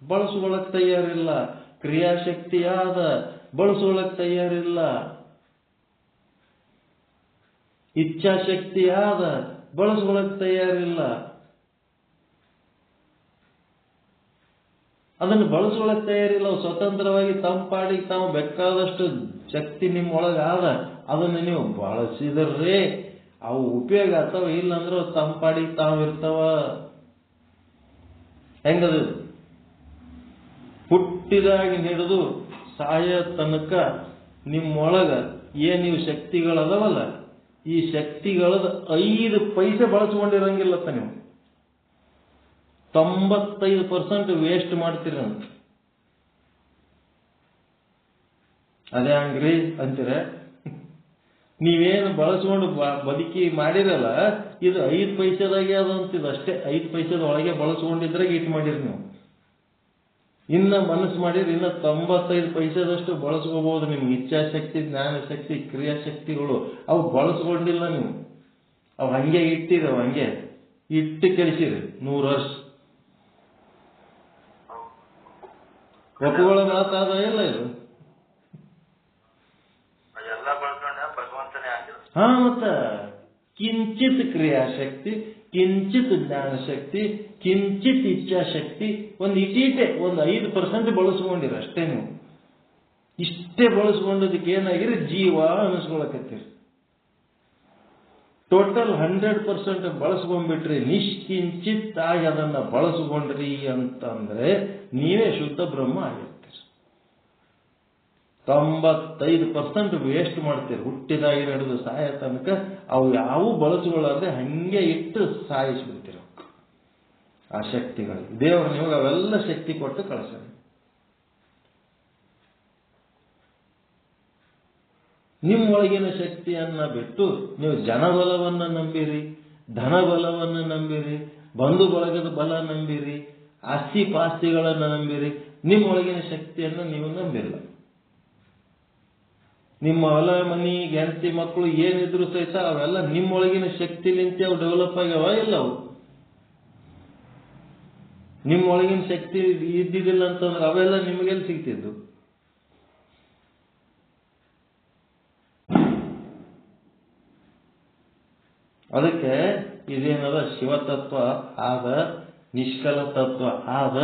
ಬಳಸ್ಕೊಳಕ್ ತಯಾರಿಲ್ಲ. ಕ್ರಿಯಾಶಕ್ತಿ ಆದ, ಬಳಸ್ಕೊಳಕ್ ತಯಾರಿಲ್ಲ. ಇಚ್ಛಾಶಕ್ತಿ ಆದ, ಬಳಸ್ಕೊಳಕ್ ತಯಾರಿಲ್ಲ. ಅದನ್ನು ಬಳಸ್ಕೊಳಕ್ ತಯಾರಿಲ್ಲ. ಸ್ವತಂತ್ರವಾಗಿ ತಂಪಾಡಿಗೆ ತಾವು ಬೇಕಾದಷ್ಟು ಶಕ್ತಿ ನಿಮ್ಮೊಳಗೆ ಆದ, ಅದನ್ನು ನೀವು ಬಳಸಿದ್ರೆ ಅವು ಉಪಯೋಗ ಆಗ್ತಾವ. ಇಲ್ಲಂದ್ರೆ ತಂಪಾಡಿಗೆ ತಾವು ಇರ್ತಾವ. ಹೆಂಗದು? ಹುಟ್ಟಿದಾಗಿ ಹಿಡಿದು ಸಾಯ ತನಕ ನಿಮ್ಮೊಳಗ ಏನಿವು ಶಕ್ತಿಗಳದವಲ್ಲ, ಈ ಶಕ್ತಿಗಳದ 5 ಪೈಸೆ ಬಳಸ್ಕೊಂಡಿರಂಗಿಲ್ಲತ್ತ. ನೀವು 95% ವೇಸ್ಟ್ ಮಾಡ್ತೀರಂತ. ಅದೇ ಹಂಗ್ರಿ ಅಂತೀರ? ನೀವೇನು ಬಳಸ್ಕೊಂಡು ಬದುಕಿ ಮಾಡಿರಲ್ಲ, ಇದು 5 ಪೈಸೆದಾಗೆ ಅದಂತಿದ್ ಅಷ್ಟೇ. 5 ಪೈಸದ ಒಳಗೆ ಬಳಸ್ಕೊಂಡಿದ್ರೆ ಇಟ್ಟು ಮಾಡಿರಿ. ನೀವು ಇನ್ನ ಮನಸ್ಸು ಮಾಡಿದ್ರೆ ಇನ್ನ 95 ಪೈಸೆದಷ್ಟು ಬಳಸ್ಕೋಬಹುದು. ನಿಮ್ಗೆ ಇಚ್ಛಾಶಕ್ತಿ, ಜ್ಞಾನಶಕ್ತಿ, ಕ್ರಿಯಾಶಕ್ತಿಗಳು ಅವು ಬಳಸ್ಕೊಂಡಿಲ್ಲ. ನೀವು ಅವು ಹಂಗೆ ಇಟ್ಟಿರವ, ಹಂಗೆ ಇಟ್ಟು ಕೆಲಿಸಿರಿ 100 ವರ್ಷ. ಒಪ್ಪುಗಳ ಮಾತಾದ ಇಲ್ಲ ಇದು? ಹಾ, ಮತ್ತ ಕಿಂಚಿತ್ ಕ್ರಿಯಾಶಕ್ತಿ, ಕಿಂಚಿತ್ ಜ್ಞಾನಶಕ್ತಿ, ಕಿಂಚಿತ್ ಇಚ್ಛಾಶಕ್ತಿ, ಒಂದು ಇಟೀಟೆ ಒಂದು 5% ಬಳಸ್ಕೊಂಡಿರ ಅಷ್ಟೇ. ನೀವು ಇಷ್ಟೇ ಬಳಸ್ಕೊಂಡದಕ್ಕೆ ಏನಾಗಿರಿ? ಜೀವ ಅನಿಸ್ಕೊಳಕತ್ತೀರಿ. ಟೋಟಲ್ 100% ಬಳಸ್ಕೊಂಡ್ಬಿಟ್ರಿ, ನಿಷ್ಕಿಂಚಿತ್ ಆಗಿ ಅದನ್ನ ಬಳಸ್ಕೊಂಡ್ರಿ ಅಂತಂದ್ರೆ ನೀವೇ ಶುದ್ಧ ಬ್ರಹ್ಮ ಆಗಿರ್ತೀರಿ. 95% ವೇಸ್ಟ್ ಮಾಡ್ತೀರಿ. ಹುಟ್ಟಿದಾಗಿ ಹಿಡಿದು ಸಾಯ ತನಕ ಅವು ಯಾವೂ ಬಳಸ್ಕೊಳ್ಳಾದ್ರೆ ಹಂಗೆ ಇಟ್ಟು ಸಾಯಿಸ್ಬಿಡ್ತೀರ ಆ ಶಕ್ತಿಗಳಿಗೆ. ದೇವರು ನಿಮಗೆ ಅವೆಲ್ಲ ಶಕ್ತಿ ಕೊಟ್ಟು ಕಳಿಸ್ತಾನೆ. ನಿಮ್ಮೊಳಗಿನ ಶಕ್ತಿಯನ್ನ ಬಿಟ್ಟು ನೀವು ಜನಬಲವನ್ನು ನಂಬಿರಿ, ಧನಬಲವನ್ನು ನಂಬಿರಿ, ಬಂಧು ಬಳಗದ ಬಲ ನಂಬಿರಿ, ಆಸ್ತಿ ಪಾಸ್ತಿಗಳನ್ನು ನಂಬಿರಿ. ನಿಮ್ಮೊಳಗಿನ ಶಕ್ತಿಯನ್ನು ನೀವು ನಂಬಿಲ್ಲ. ನಿಮ್ಮ ಹೊಲ, ಮನಿ, ಹೆಂಡತಿ, ಮಕ್ಕಳು ಏನಿದ್ರು ಸಹಿತ ಅವೆಲ್ಲ ನಿಮ್ಮೊಳಗಿನ ಶಕ್ತಿಲಿಂತ ಅವು ಡೆವಲಪ್ ಆಗ್ಯಾವ ಇಲ್ಲ? ಅವು ನಿಮ್ಮೊಳಗಿನ ಶಕ್ತಿ ಇದ್ದಿದ್ದಿಲ್ಲ ಅಂತಂದ್ರೆ ಅವೆಲ್ಲ ನಿಮಗೆಲ್ಲಿ ಸಿಗ್ತಿದ್ದು? ಅದಕ್ಕೆ ಇದೇನದ ಶಿವತತ್ವ ಆದ, ನಿಷ್ಕಲ ತತ್ವ ಆದ.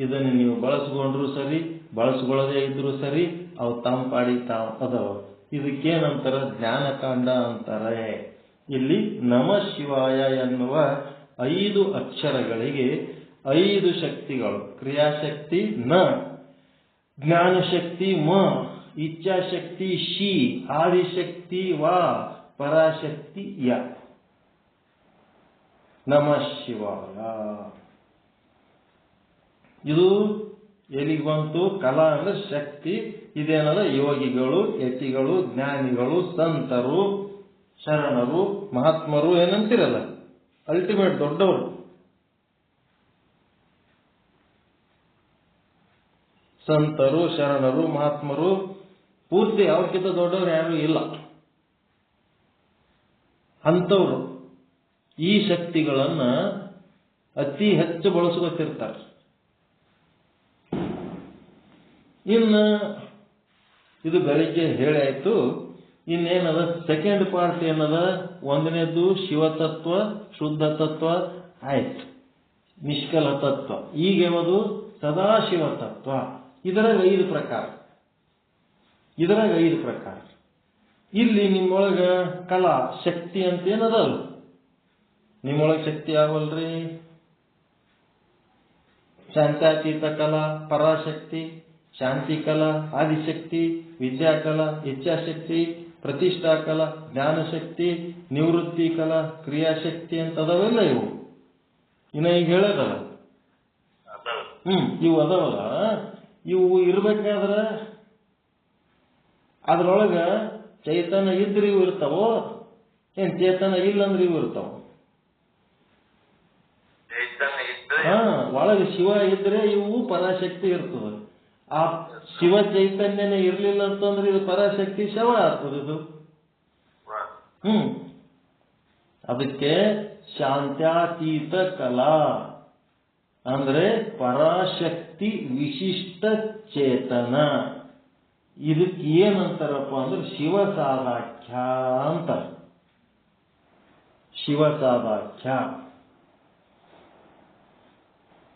ಇದನ್ನು ನೀವು ಬಳಸ್ಕೊಂಡ್ರು ಸರಿ, ಬಳಸ್ಕೊಳ್ಳದೇ ಇದ್ರು ಸರಿ, ಅವು ತಂಪಾಡಿ ತಾವು ಅದಾವ. ಇದಕ್ಕೇನಂತಾರ? ಜ್ಞಾನಕಾಂಡ ಅಂತಾರೆ. ಇಲ್ಲಿ ನಮ ಶಿವಾಯ ಎನ್ನುವ 5 ಅಕ್ಷರಗಳಿಗೆ 5 ಶಕ್ತಿಗಳು. ಕ್ರಿಯಾಶಕ್ತಿ ನ, ಜ್ಞಾನಶಕ್ತಿ ಮ, ಇಚ್ಛಾಶಕ್ತಿ ಶಿ, ಆದಿಶಕ್ತಿ ವಾ, ಪರಾಶಕ್ತಿ ಯ. ನಮ ಶಿವಾಯ. ಇದು ಎಲ್ಲಿಗೆ ಬಂತು? ಕಲಾ ಅಂದ್ರೆ ಶಕ್ತಿ. ಇದೇನಲ್ಲ ಯೋಗಿಗಳು, ಯತಿಗಳು, ಜ್ಞಾನಿಗಳು, ಸಂತರು, ಶರಣರು, ಮಹಾತ್ಮರು ಏನಂತಿರಲ್ಲ, ಅಲ್ಟಿಮೇಟ್ ದೊಡ್ಡವರು. ಸಂತರು, ಶರಣರು, ಮಹಾತ್ಮರು ಪೂರ್ತಿ ಅವ್ರಿಗಿಂತ ದೊಡ್ಡವರು ಯಾರು ಇಲ್ಲ. ಅಂಥವ್ರು ಈ ಶಕ್ತಿಗಳನ್ನ ಅತಿ ಹೆಚ್ಚು ಬಳಸ್ಕೊತಿರ್ತಾರೆ. ಇನ್ನು ಇದು ಬೆಳಿಗ್ಗೆ ಹೇಳಿ ಆಯ್ತು. ಇನ್ನೇನದ ಸೆಕೆಂಡ್ ಪಾರ್ಟ್ ಏನದ? ಒಂದನೇದು ಶಿವತತ್ವ, ಶುದ್ಧ ತತ್ವ ಆಯ್ತು, ನಿಷ್ಕಲ ತತ್ವ. ಈಗ ಯಾವುದು? ಸದಾಶಿವ ತತ್ವ. ಇದರಾಗ 5 ಪ್ರಕಾರ. ಇಲ್ಲಿ ನಿಮ್ಮೊಳಗ ಕಲಾ ಶಕ್ತಿ ಅಂತ ಏನದಲ್ಲ, ನಿಮ್ಮೊಳಗೆ ಶಕ್ತಿ ಯಾವಲ್ರಿ? ಶಾಂತ್ಯಾತೀತ ಕಲಾ, ಪರಾಶಕ್ತಿ, ಶಾಂತಿ ಕಲಾ, ಆದಿಶಕ್ತಿ, ವಿದ್ಯಾಕಲಾ, ಇಚ್ಛಾಶಕ್ತಿ, ಪ್ರತಿಷ್ಠಾ ಕಲಾ, ಜ್ಞಾನಶಕ್ತಿ, ನಿವೃತ್ತಿ ಕಲಾ, ಕ್ರಿಯಾಶಕ್ತಿ ಅಂತ ಅದಾವೆಲ್ಲ ಇವು. ಇನ್ನ ಈಗ ಹೇಳದಲ್ಲ, ಇವು ಅದಾವಲ್ಲ, ಇವು ಇರ್ಬೇಕಾದ್ರೆ ಅದ್ರೊಳಗ ಚೈತನ್ಯ ಇದ್ರೆ ಇವು ಇರ್ತಾವೋ, ಏನ್ ಚೇತನ ಇಲ್ಲಂದ್ರೆ ಇವು ಇರ್ತಾವ? ಒಳಗೆ ಶಿವ ಇದ್ರೆ ಇವು ಪರಾಶಕ್ತಿ ಇರ್ತದೆ. ಆ ಶಿವ ಚೈತನ್ಯನೇ ಇರ್ಲಿಲ್ಲ ಅಂತಂದ್ರೆ ಇದು ಪರಾಶಕ್ತಿ ಶವ ಆಗ್ತದೆ. ಇದು ಅದಕ್ಕೆ ಶಾಂತ್ಯಾತೀತ ಕಲಾ ಅಂದ್ರೆ ಪರಾಶಕ್ತಿ ವಿಶಿಷ್ಟ ಚೇತನ. ಇದಕ್ಕೆ ಏನಂತಾರಪ್ಪ ಅಂದ್ರೆ ಶಿವ ಸಾದಾಖ್ಯ ಅಂತ. ಶಿವ ಸಾದಾಖ್ಯ.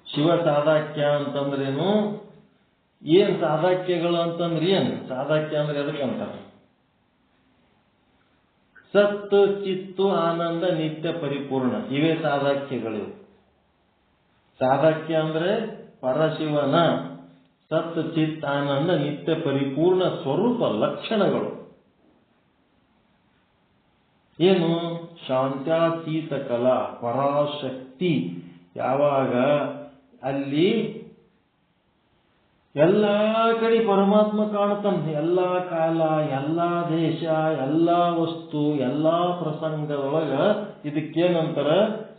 ಶಿವ ಸಾದಾಖ್ಯ ಅಂತಂದ್ರೇನು? ಏನ್ ಸಾದಾಖ್ಯಗಳು ಅಂತಂದ್ರೆ ಏನು? ಸಾದಾಖ್ಯ ಅಂದ್ರೆ ಎದಕ್ಕಂತ? ಸತ್, ಚಿತ್ತು, ಆನಂದ, ನಿತ್ಯ, ಪರಿಪೂರ್ಣ, ಇವೇ ಸಾದಾಖ್ಯಗಳು. ಸಾದಾಖ್ಯ ಅಂದ್ರೆ ಪರಶಿವನ ಸತ್, ಚಿತ್, ಆನಂದ, ನಿತ್ಯ, ಪರಿಪೂರ್ಣ ಸ್ವರೂಪ ಲಕ್ಷಣಗಳು. ಏನು? ಶಾಂತ್ಯಾತೀತ ಕಲಾ, ಪರಾಶಕ್ತಿ. ಯಾವಾಗ ಅಲ್ಲಿ ಎಲ್ಲ ಕಡೆ ಪರಮಾತ್ಮ ಕಾಣ್ತಾನೆ, ಎಲ್ಲ ಕಾಲ, ಎಲ್ಲ ದೇಶ, ಎಲ್ಲ ವಸ್ತು, ಎಲ್ಲ ಪ್ರಸಂಗದೊಳಗ ಇದಕ್ಕೇನಂತಾರ?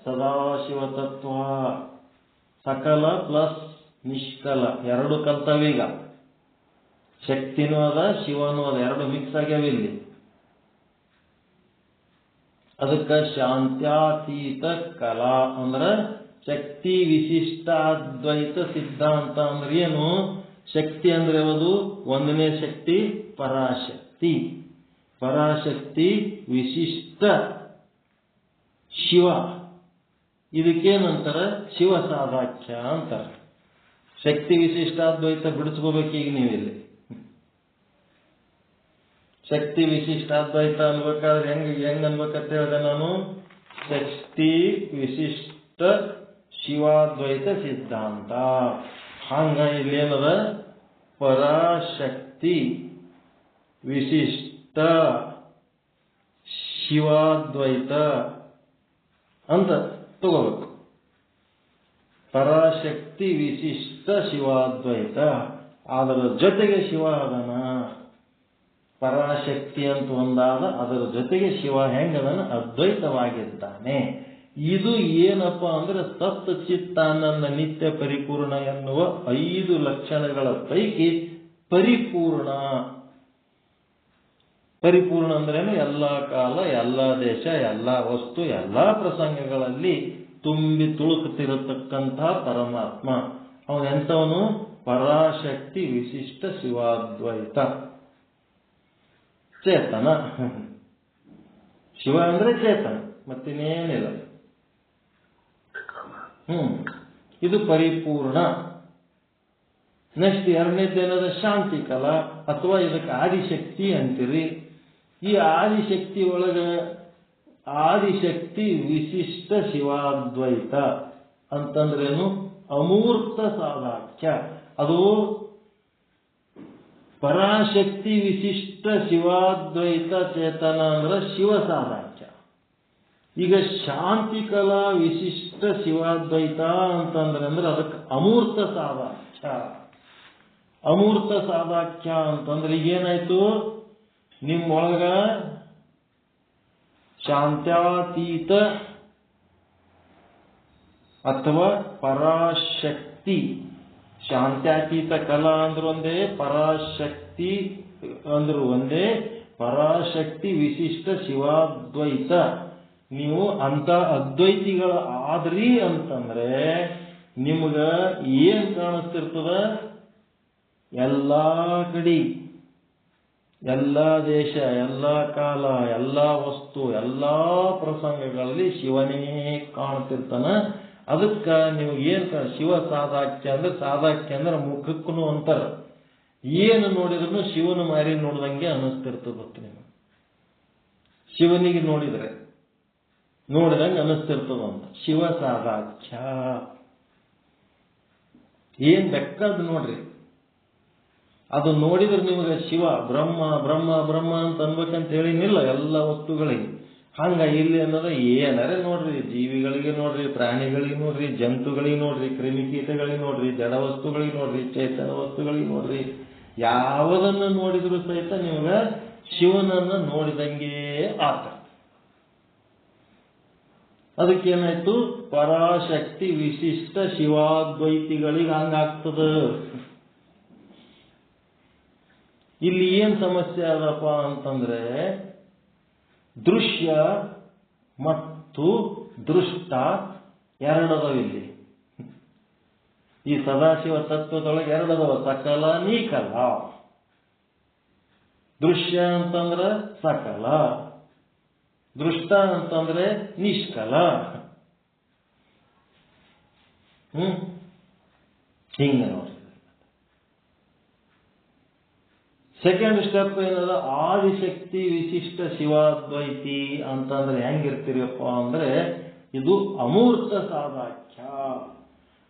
ಸದಾಶಿವ ತತ್ವ. ಸಕಲ ಪ್ಲಸ್ ನಿಷ್ಕಲ 2 ಕಲ್ತವೀಗ. ಶಕ್ತಿನೂ ಅದ, ಶಿವನೂ ಅದ, 2 ಮಿಕ್ಸ್ ಆಗ್ಯಾವ ಇಲ್ಲಿ. ಅದಕ್ಕೆ ಶಾಂತ್ಯಾತೀತ ಕಲಾ ಅಂದ್ರ ಶಕ್ತಿ ವಿಶಿಷ್ಟಾದ್ವೈತ ಸಿದ್ಧಾಂತ. ಅಂದ್ರೆ ಏನು? ಶಕ್ತಿ ಅಂದ್ರೆ ಯಾವುದು? ಒಂದನೇ ಶಕ್ತಿ ಪರಾಶಕ್ತಿ. ಪರಾಶಕ್ತಿ ವಿಶಿಷ್ಟ ಶಿವ. ಇದಕ್ಕೇನಂತಾರ? ಶಿವ ಸಾದಾಖ್ಯ ಅಂತಾರ. ಶಕ್ತಿ ವಿಶಿಷ್ಟಾದ್ವೈತ ಬಿಡಿಸ್ಕೋಬೇಕೀಗ ನೀವಿಲ್ಲಿ. ಶಕ್ತಿ ವಿಶಿಷ್ಟಾದ್ವೈತ ಅನ್ಬೇಕಾದ್ರೆ ಹೆಂಗ್ ಅನ್ಬೇಕಂತ ಹೇಳಿದೆ ನಾನು? ಶಕ್ತಿ ವಿಶಿಷ್ಟ ಶಿವಾದ್ವೈತ ಸಿದ್ಧಾಂತ. ಹಂಗ ಇಲ್ಲೇನದ? ಪರಾಶಕ್ತಿ ವಿಶಿಷ್ಟ ಶಿವಾದ್ವೈತ ಅಂತ ತಗೋಬೇಕು. ಪರಾಶಕ್ತಿ ವಿಶಿಷ್ಟ ಶಿವಾದ್ವೈತ. ಅದರ ಜೊತೆಗೆ ಶಿವ ಅದನ. ಪರಾಶಕ್ತಿ ಅಂತ ಒಂದಾದ, ಅದರ ಜೊತೆಗೆ ಶಿವ ಹೆಂಗದನ? ಅದ್ವೈತವಾಗಿದ್ದಾನೆ. ಇದು ಏನಪ್ಪ ಅಂದ್ರೆ ಸತ್, ಚಿತ್ತಾನಂದ, ನಿತ್ಯ, ಪರಿಪೂರ್ಣ ಎನ್ನುವ 5 ಲಕ್ಷಣಗಳ ಪೈಕಿ ಪರಿಪೂರ್ಣ. ಪರಿಪೂರ್ಣ ಅಂದ್ರೇನು? ಎಲ್ಲ ಕಾಲ, ಎಲ್ಲ ದೇಶ, ಎಲ್ಲ ವಸ್ತು, ಎಲ್ಲ ಪ್ರಸಂಗಗಳಲ್ಲಿ ತುಂಬಿ ತುಳುಕುತ್ತಿರತಕ್ಕಂಥ ಪರಮಾತ್ಮ. ಅವನೆಂಥವನು? ಪರಾಶಕ್ತಿ ವಿಶಿಷ್ಟ ಶಿವಾದ್ವೈತ ಚೇತನ. ಶಿವ ಅಂದ್ರೆ ಚೇತನ, ಮತ್ತಿನ್ನೇನಿಲ್ಲ. ಇದು ಪರಿಪೂರ್ಣ. ನೆಕ್ಸ್ಟ್ ಎರಡನೇದೇನದ ಶಾಂತಿ ಕಲ ಅಥವಾ ಇದಕ್ಕೆ ಆದಿಶಕ್ತಿ ಅಂತೀರಿ. ಈ ಆದಿಶಕ್ತಿ ಒಳಗ ಆದಿಶಕ್ತಿ ವಿಶಿಷ್ಟ ಶಿವಾದ್ವೈತ ಅಂತಂದ್ರೇನು? ಅಮೂರ್ತ ಸಾದಾಖ್ಯ. ಅದು ಪರಾಶಕ್ತಿ ವಿಶಿಷ್ಟ ಶಿವಾದ್ವೈತ ಚೇತನ ಅಂದ್ರೆ ಶಿವ ಸಾದಾಖ್ಯ. ಈಗ ಶಾಂತಿ ಕಲಾ ವಿಶಿಷ್ಟ ಶಿವಾದ್ವೈತ ಅಂತಂದ್ರೆ ಅದಕ್ಕೆ ಅಮೂರ್ತ ಸಾದಾಖ್ಯ. ಅಮೂರ್ತ ಸಾದಾಖ್ಯ ಅಂತಂದ್ರೆ ಈಗೇನಾಯ್ತು? ನಿಮ್ಮೊಳಗ ಶಾಂತ್ಯಾತೀತ ಅಥವಾ ಪರಾಶಕ್ತಿ, ಶಾಂತ್ಯಾತೀತ ಕಲಾ ಅಂದ್ರು ಒಂದೇ, ಪರಾಶಕ್ತಿ ಅಂದ್ರು ಒಂದೇ, ಪರಾಶಕ್ತಿ ವಿಶಿಷ್ಟ ಶಿವಾದ್ವೈತ. ನೀವು ಅಂತ ಅದ್ವೈತಿಗಳ ಆದ್ರಿ ಅಂತಂದ್ರೆ ನಿಮ್ಗ ಏನ್ ಕಾಣಿಸ್ತಿರ್ತದ? ಎಲ್ಲಾ ಕಡೆ, ಎಲ್ಲಾ ದೇಶ, ಎಲ್ಲಾ ಕಾಲ, ಎಲ್ಲಾ ವಸ್ತು, ಎಲ್ಲಾ ಪ್ರಸಂಗಗಳಲ್ಲಿ ಶಿವನೇ ಕಾಣ್ತಿರ್ತಾನ. ಅದಕ್ಕ ನೀವು ಏನ್ ಶಿವ ಸಾದಾಖ್ಯ ಅಂದ್ರೆ, ಸಾದಾಖ್ಯ ಅಂದ್ರೆ ಮುಖಕ್ಕೂ ಅಂತಾರ. ಏನು ನೋಡಿದ್ರು ಶಿವನ ಮಾರಿ ನೋಡ್ದಂಗೆ ಅನಿಸ್ತಿರ್ತದತ್ತು. ನೀವು ಶಿವನಿಗೆ ನೋಡಿದಂಗೆ ಅನಿಸ್ತಿರ್ತದಂತ ಶಿವ ಸಾದಾಖ್ಯ. ಏನ್ ಬೇಕಾದ್ ನೋಡ್ರಿ, ಅದು ನೋಡಿದ್ರೆ ನಿಮಗೆ ಶಿವ ಬ್ರಹ್ಮ ಬ್ರಹ್ಮ ಬ್ರಹ್ಮ ಅಂತ ಅನ್ಬೇಕಂತ ಹೇಳಿನಿಲ್ಲ ಎಲ್ಲ ವಸ್ತುಗಳಿಗೆ. ಹಂಗ ಇಲ್ಲಿ ಅನ್ನೋದ ಏನಾರೆ ನೋಡ್ರಿ, ಜೀವಿಗಳಿಗೆ ನೋಡ್ರಿ, ಪ್ರಾಣಿಗಳಿಗೆ ನೋಡ್ರಿ, ಜಂತುಗಳಿಗೆ ನೋಡ್ರಿ, ಕ್ರಿಮಿಕೀಟಗಳಿಗೆ ನೋಡ್ರಿ, ಜಡ ವಸ್ತುಗಳಿಗೆ ನೋಡ್ರಿ, ಚೇತನ ವಸ್ತುಗಳಿಗೆ ನೋಡ್ರಿ, ಯಾವುದನ್ನು ನೋಡಿದ್ರು ಸಹಿತ ನಿಮ್ಗೆ ಶಿವನನ್ನ ನೋಡಿದಂಗೆ ಆತ. ಅದಕ್ಕೇನಾಯ್ತು? ಪರಾಶಕ್ತಿ ವಿಶಿಷ್ಟ ಶಿವಾದ್ವೈತಿಗಳಿಗೆ ಹಂಗಾಗ್ತದ. ಇಲ್ಲಿ ಏನ್ ಸಮಸ್ಯೆ ಅದಪ್ಪ ಅಂತಂದ್ರೆ, ದೃಶ್ಯ ಮತ್ತು ದೃಷ್ಟ ಎರಡದವ. ಇಲ್ಲಿ ಈ ಸದಾಶಿವ ತತ್ವದೊಳಗೆ ಎರಡದವ, ಸಕಲ ನೀಕಲ. ದೃಶ್ಯ ಅಂತಂದ್ರೆ ಸಕಲ, ದೃಷ್ಟ ಅಂತಂದ್ರೆ ನಿಷ್ಕಲ. ಹಿಂಗ ನೋಡಿ. ಸೆಕೆಂಡ್ ಸ್ಟೆಪ್ ಏನದ? ಆದಿಶಕ್ತಿ ವಿಶಿಷ್ಟ ಶಿವಾದ್ವೈತಿ ಅಂತಂದ್ರೆ ಹೆಂಗಿರ್ತೀರಪ್ಪ ಅಂದ್ರೆ, ಇದು ಅಮೂರ್ತ ಸಾದಾಖ್ಯ.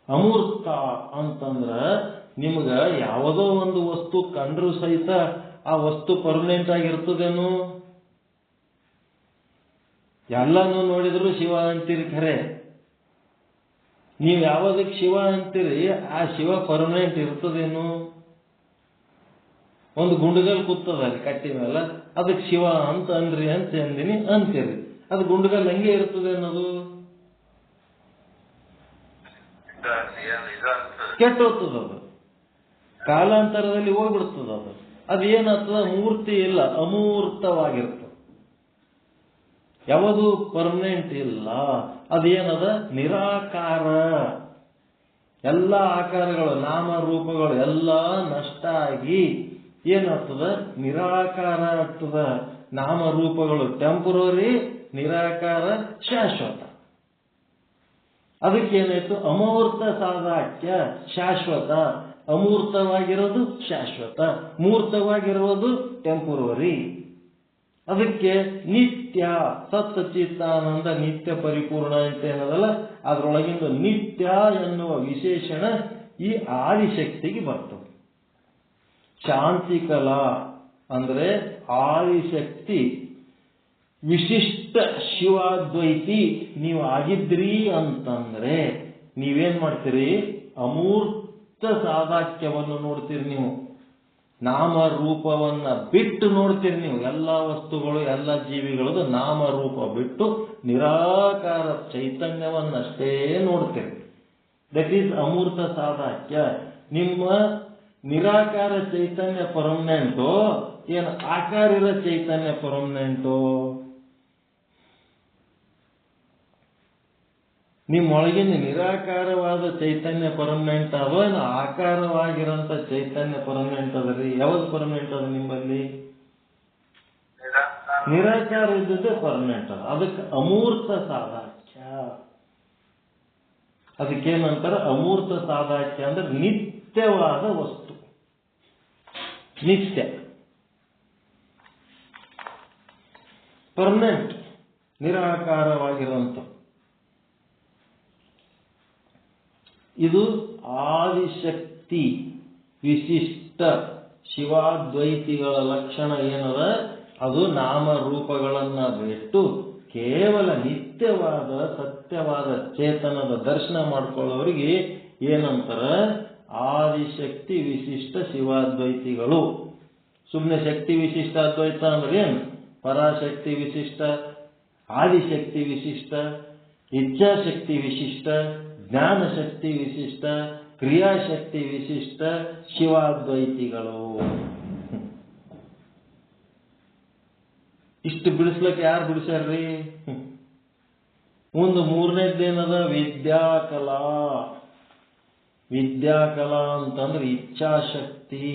ಅಮೂರ್ತ ಅಂತಂದ್ರ ನಿಮ್ಗ ಯಾವುದೋ ಒಂದು ವಸ್ತು ಕಂಡ್ರು ಸಹಿತ ಆ ವಸ್ತು ಪರ್ಮನೆಂಟ್ ಆಗಿರ್ತದೇನು? ಎಲ್ಲಾನು ನೋಡಿದ್ರು ಶಿವ ಅಂತೀರಿ ಖರೆ, ನೀವು ಯಾವುದಕ್ಕೆ ಶಿವ ಅಂತೀರಿ ಆ ಶಿವ ಪರ್ಮನೆಂಟ್ ಇರ್ತದೇನು? ಒಂದು ಗುಂಡಗಲ್ ಕೂತದ ಅಲ್ಲಿ ಕಟ್ಟಿ ಮೇಲೆ, ಅದಕ್ಕೆ ಶಿವ ಅಂತ ಅಂದ್ರಿ ಅಂತ ಅಂದಿನಿ ಅಂತೀರಿ. ಅದು ಗುಂಡಗಲ್ ಹಂಗೆ ಇರ್ತದೆ ಅನ್ನೋದು? ಕೆಟ್ಟೋಗ್ತದ, ಅದು ಕಾಲಾಂತರದಲ್ಲಿ ಹೋಗ್ಬಿಡ್ತದ. ಅದು ಏನಾಗ್ತದ? ಮೂರ್ತಿ ಇಲ್ಲ, ಅಮೂರ್ತವಾಗಿರ್ತದೆ. ಯಾವುದು ಪರ್ಮನೆಂಟ್ ಇಲ್ಲ. ಅದೇನದ? ನಿರಾಕಾರ. ಎಲ್ಲ ಆಕಾರಗಳು, ನಾಮರೂಪಗಳು ಎಲ್ಲ ನಷ್ಟ ಆಗಿ ಏನಾಗ್ತದ? ನಿರಾಕಾರ ಆಗ್ತದ. ನಾಮರೂಪಗಳು ಟೆಂಪರರಿ, ನಿರಾಕಾರ ಶಾಶ್ವತ. ಅದಕ್ಕೇನಾಯ್ತು? ಅಮೂರ್ತ ಸಾದಾಖ್ಯ. ಶಾಶ್ವತ, ಅಮೂರ್ತವಾಗಿರೋದು ಶಾಶ್ವತ, ಮೂರ್ತವಾಗಿರುವುದು ಟೆಂಪರರಿ. ಅದಕ್ಕೆ ನಿತ್ಯ, ಸತ್ಚಿತ್ತಾನಂದ ನಿತ್ಯ ಪರಿಪೂರ್ಣ ಅಂತ ಏನದಲ್ಲ, ಅದರೊಳಗಿಂದ ನಿತ್ಯ ಎನ್ನುವ ವಿಶೇಷಣ ಈ ಆದಿಶಕ್ತಿಗೆ ಬರ್ತದೆ. ಶಾಂತಿ ಕಲಾ ಅಂದ್ರೆ ಆದಿಶಕ್ತಿ ವಿಶಿಷ್ಟ ಶಿವಾದ್ವೈತಿ ನೀವು ಆಗಿದ್ರಿ ಅಂತಂದ್ರೆ ನೀವೇನ್ ಮಾಡ್ತೀರಿ? ಅಮೂರ್ತ ಸಾದಾಖ್ಯವನ್ನು ನೋಡ್ತೀರಿ. ನೀವು ನಾಮರೂಪವನ್ನ ಬಿಟ್ಟು ನೋಡ್ತೀರಿ. ನೀವು ಎಲ್ಲ ವಸ್ತುಗಳು, ಎಲ್ಲ ಜೀವಿಗಳದ್ದು ನಾಮರೂಪ ಬಿಟ್ಟು ನಿರಾಕಾರ ಚೈತನ್ಯವನ್ನಷ್ಟೇ ನೋಡ್ತೀರಿ. ದಟ್ ಈಸ್ ಅಮೂರ್ತ ಸಾದಾಖ್ಯ. ನಿಮ್ಮ ನಿರಾಕಾರ ಚೈತನ್ಯ ಪರ್ಮನೆಂಟು, ಏನು ಆಕಾರ ಇರೋ ಚೈತನ್ಯ ಪರ್ಮನೆಂಟು? ನಿಮ್ಮೊಳಗಿನ ನಿರಾಕಾರವಾದ ಚೈತನ್ಯ ಪರ್ಮನೆಂಟ್ ಅದ, ಆಕಾರವಾಗಿರೋಂಥ ಚೈತನ್ಯ ಪರ್ಮನೆಂಟ್ ಅದರಿ? ಯಾವ್ದು ಪರ್ಮನೆಂಟ್ ಅದ ನಿಮ್ಮಲ್ಲಿ? ನಿರಾಕಾರ ಇದ್ದದ್ದೇ ಪರ್ಮನೆಂಟ್ ಅದ. ಅದಕ್ಕೆ ಅಮೂರ್ತ ಸಾದಾಖ್ಯ. ಅದಕ್ಕೇನಂತಾರೆ ಅಮೂರ್ತ ಸಾದಾಖ್ಯ ಅಂದ್ರೆ ನಿತ್ಯವಾದ ವಸ್ತು. ನಿತ್ಯ, ಪರ್ಮನೆಂಟ್, ನಿರಾಕಾರವಾಗಿರುವಂಥ. ಇದು ಆದಿಶಕ್ತಿ ವಿಶಿಷ್ಟ ಶಿವಾದ್ವೈತಿಗಳ ಲಕ್ಷಣ ಏನದ, ಅದು ನಾಮರೂಪಗಳನ್ನ ಬಿಟ್ಟು ಕೇವಲ ನಿತ್ಯವಾದ ಸತ್ಯವಾದ ಚೇತನದ ದರ್ಶನ ಮಾಡ್ಕೊಳ್ಳೋರಿಗೆ ಏನಂತಾರ, ಆದಿಶಕ್ತಿ ವಿಶಿಷ್ಟ ಶಿವಾದ್ವೈತಿಗಳು. ಸುಮ್ಮನೆ ಶಕ್ತಿ ವಿಶಿಷ್ಟ ಅದ್ವೈತ ಅಂದ್ರೆ ಏನು? ಪರಾಶಕ್ತಿ ವಿಶಿಷ್ಟ, ಆದಿಶಕ್ತಿ ವಿಶಿಷ್ಟ, ಇಚ್ಛಾಶಕ್ತಿ ವಿಶಿಷ್ಟ, ಜ್ಞಾನಶಕ್ತಿ ವಿಶಿಷ್ಟ, ಕ್ರಿಯಾಶಕ್ತಿ ವಿಶಿಷ್ಟ ಶಿವಾದ್ವೈತಿಗಳು. ಇಷ್ಟು ಬಿಡಿಸ್ಲಿಕ್ಕೆ ಯಾರು ಬಿಡಿಸ್ಯಾರ್ರಿ? ಒಂದು ಮೂರನೇದ್ದೇನದ, ವಿದ್ಯಾಕಲಾ. ವಿದ್ಯಾಕಲಾ ಅಂತಂದ್ರೆ ಇಚ್ಛಾಶಕ್ತಿ.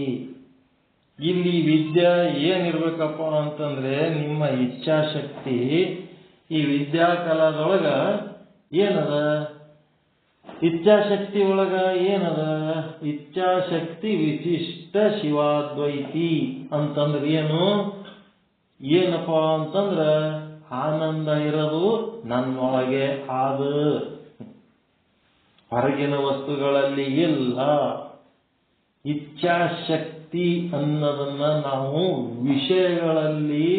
ಇಲ್ಲಿ ವಿದ್ಯಾ ಏನಿರ್ಬೇಕಪ್ಪ ಅಂತಂದ್ರೆ ನಿಮ್ಮ ಇಚ್ಛಾಶಕ್ತಿ. ಈ ವಿದ್ಯಾಕಲಾದೊಳಗ ಏನದ, ಇಚ್ಛಾಶಕ್ತಿ ಒಳಗ ಏನದ, ಇಚ್ಛಾಶಕ್ತಿ ವಿಶಿಷ್ಟ ಶಿವಾದ್ವೈತಿ ಅಂತಂದ್ರೆ ಏನು? ಏನಪ್ಪ ಅಂತಂದ್ರ ಆನಂದ ಇರೋದು ನನ್ನೊಳಗೆ ಆದ, ಹೊರಗಿನ ವಸ್ತುಗಳಲ್ಲಿ ಇಲ್ಲ. ಇಚ್ಛಾಶಕ್ತಿ ಅನ್ನೋದನ್ನ ನಾವು ವಿಷಯಗಳಲ್ಲಿ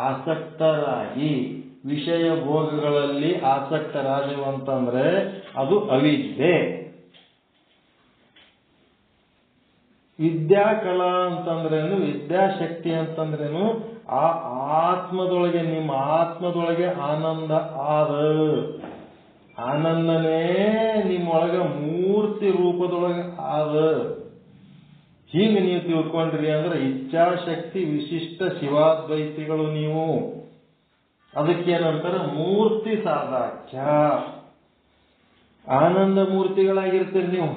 ಆಸಕ್ತರಾಗಿ, ವಿಷಯ ಭೋಗಗಳಲ್ಲಿ ಆಸಕ್ತರಾಗುವಂತಂದ್ರೆ ಅದು ಅವಿದ್ಯೆ. ವಿದ್ಯಾಕಲಾ ಅಂತಂದ್ರೇನು, ವಿದ್ಯಾಶಕ್ತಿ ಅಂತಂದ್ರೇನು, ಆ ಆತ್ಮದೊಳಗೆ, ನಿಮ್ಮ ಆತ್ಮದೊಳಗೆ ಆನಂದ ಆದ, ಆನಂದನೇ ನಿಮ್ಮೊಳಗ ಮೂರ್ತಿ ರೂಪದೊಳಗೆ ಆದ. ಹೀಗೆ ನೀವು ತಿಳ್ಕೊಂಡ್ರಿ ಅಂದ್ರೆ ಇಚ್ಛಾಶಕ್ತಿ ವಿಶಿಷ್ಟ ಶಿವಾದ್ವೈತಿಗಳು ನೀವು. ಅದಕ್ಕೇನಂತಾರೆ, ಮೂರ್ತಿ ಸಾದಾಖ್ಯ. ಆನಂದ ಮೂರ್ತಿಗಳಾಗಿರ್ತೀರಿ ನೀವು.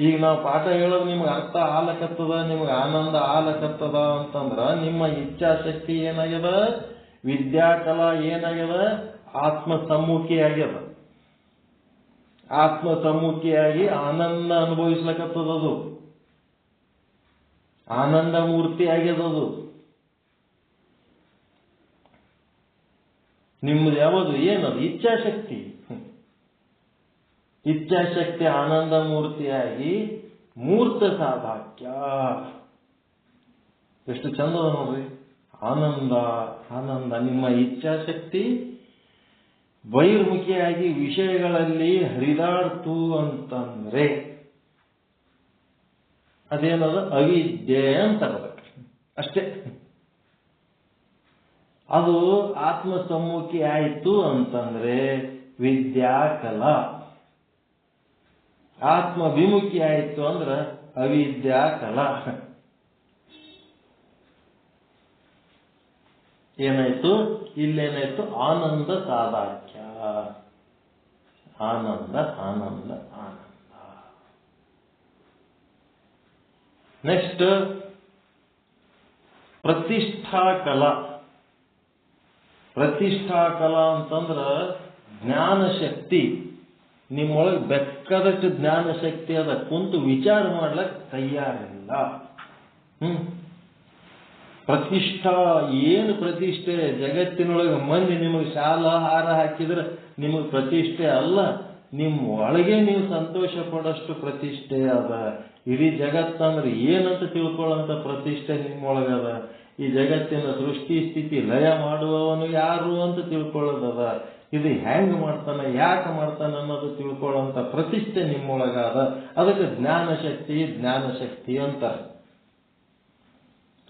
ಈಗ ನಾವು ಪಾಠ ಹೇಳೋದು ನಿಮ್ಗೆ ಅರ್ಥ ಆಲಕತ್ತದ, ನಿಮ್ಗೆ ಆನಂದ ಆಲಕತ್ತದ ಅಂತಂದ್ರ ನಿಮ್ಮ ಇಚ್ಛಾಶಕ್ತಿ ಏನಾಗ್ಯದ, ವಿದ್ಯಾಕಲಾ ಏನಾಗ್ಯದ, ಆತ್ಮ ಸಮ್ಮುಖಿ ಆಗ್ಯದ. ಆತ್ಮ ಸಮ್ಮುಖಿಯಾಗಿ ಆನಂದ ಅನುಭವಿಸ್ಲಕತ್ತದದು, ಆನಂದ ಮೂರ್ತಿ ಆಗ್ಯದದು. ನಿಮ್ದು ಯಾವುದು ಏನದು, ಇಚ್ಛಾಶಕ್ತಿ. ಇಚ್ಛಾಶಕ್ತಿ ಆನಂದ ಮೂರ್ತಿಯಾಗಿ ಮೂರ್ತ ಸಾಧಾಕ್ಯ. ಎಷ್ಟು ಚಂದದ ನೋಡ್ರಿ, ಆನಂದ ಆನಂದ. ನಿಮ್ಮ ಇಚ್ಛಾಶಕ್ತಿ ಬಹಿರ್ಮುಖಿಯಾಗಿ ವಿಷಯಗಳಲ್ಲಿ ಹರಿದಾಡ್ತು ಅಂತಂದ್ರೆ ಅದೇನದ, ಅವಿದ್ಯೆ ಅಂತ ಅಷ್ಟೇ. ಅದು ಆತ್ಮ ಸಮ್ಮುಖಿ ಆಯಿತು ಅಂತಂದ್ರೆ ವಿದ್ಯಾಕಲಾ. ಆತ್ಮ ವಿಮುಖಿ ಆಯಿತು ಅಂದ್ರೆ ಅವಿದ್ಯಾಕಲಾ. ಏನಾಯ್ತು ಇಲ್ಲೇನಾಯ್ತು, ಆನಂದ ಸಾಧಾಕ್ಯ. ಆನಂದ ಆನಂದ ಆನಂದ. ನೆಕ್ಸ್ಟ್ ಪ್ರತಿಷ್ಠಾಕಲಾ. ಪ್ರತಿಷ್ಠಾಕಲಾ ಅಂತಂದ್ರ ಜ್ಞಾನಶಕ್ತಿ. ನಿಮ್ಮೊಳಗೆ ಬೇಕಾದಷ್ಟು ಜ್ಞಾನಶಕ್ತಿ ಅದ, ಕುಂತು ವಿಚಾರ ಮಾಡ್ಲಕ್ ತಯಾರಿಲ್ಲ. ಪ್ರತಿಷ್ಠಾ ಏನು ಪ್ರತಿಷ್ಠೆ? ಜಗತ್ತಿನೊಳಗೆ ಮಂದಿ ನಿಮಗೆ ಶಾಲ ಹಾರ ಹಾಕಿದ್ರೆ ನಿಮಗೆ ಪ್ರತಿಷ್ಠೆ ಅಲ್ಲ, ನಿಮ್ಮ ಒಳಗೆ ನೀವು ಸಂತೋಷ ಪಡೋಷ್ಟು ಪ್ರತಿಷ್ಠೆ ಅದ. ಇಡೀ ಜಗತ್ತಂದ್ರೆ ಏನಂತ ತಿಳ್ಕೊಳ್ಳೋಂಥ ಪ್ರತಿಷ್ಠೆ ನಿಮ್ಮೊಳಗದ. ಈ ಜಗತ್ತಿನ ಸೃಷ್ಟಿ ಸ್ಥಿತಿ ಲಯ ಮಾಡುವವನು ಯಾರು ಅಂತ ತಿಳ್ಕೊಳ್ಳೋದದ. ಇದು ಹೆಂಗ್ ಮಾಡ್ತಾನೆ, ಯಾಕೆ ಮಾಡ್ತಾನೆ ಅನ್ನೋದು ತಿಳ್ಕೊಳ್ಳೋಂಥ ಪ್ರತಿಷ್ಠೆ ನಿಮ್ಮೊಳಗಾದ. ಅದಕ್ಕೆ ಜ್ಞಾನಶಕ್ತಿ ಜ್ಞಾನಶಕ್ತಿ ಅಂತ.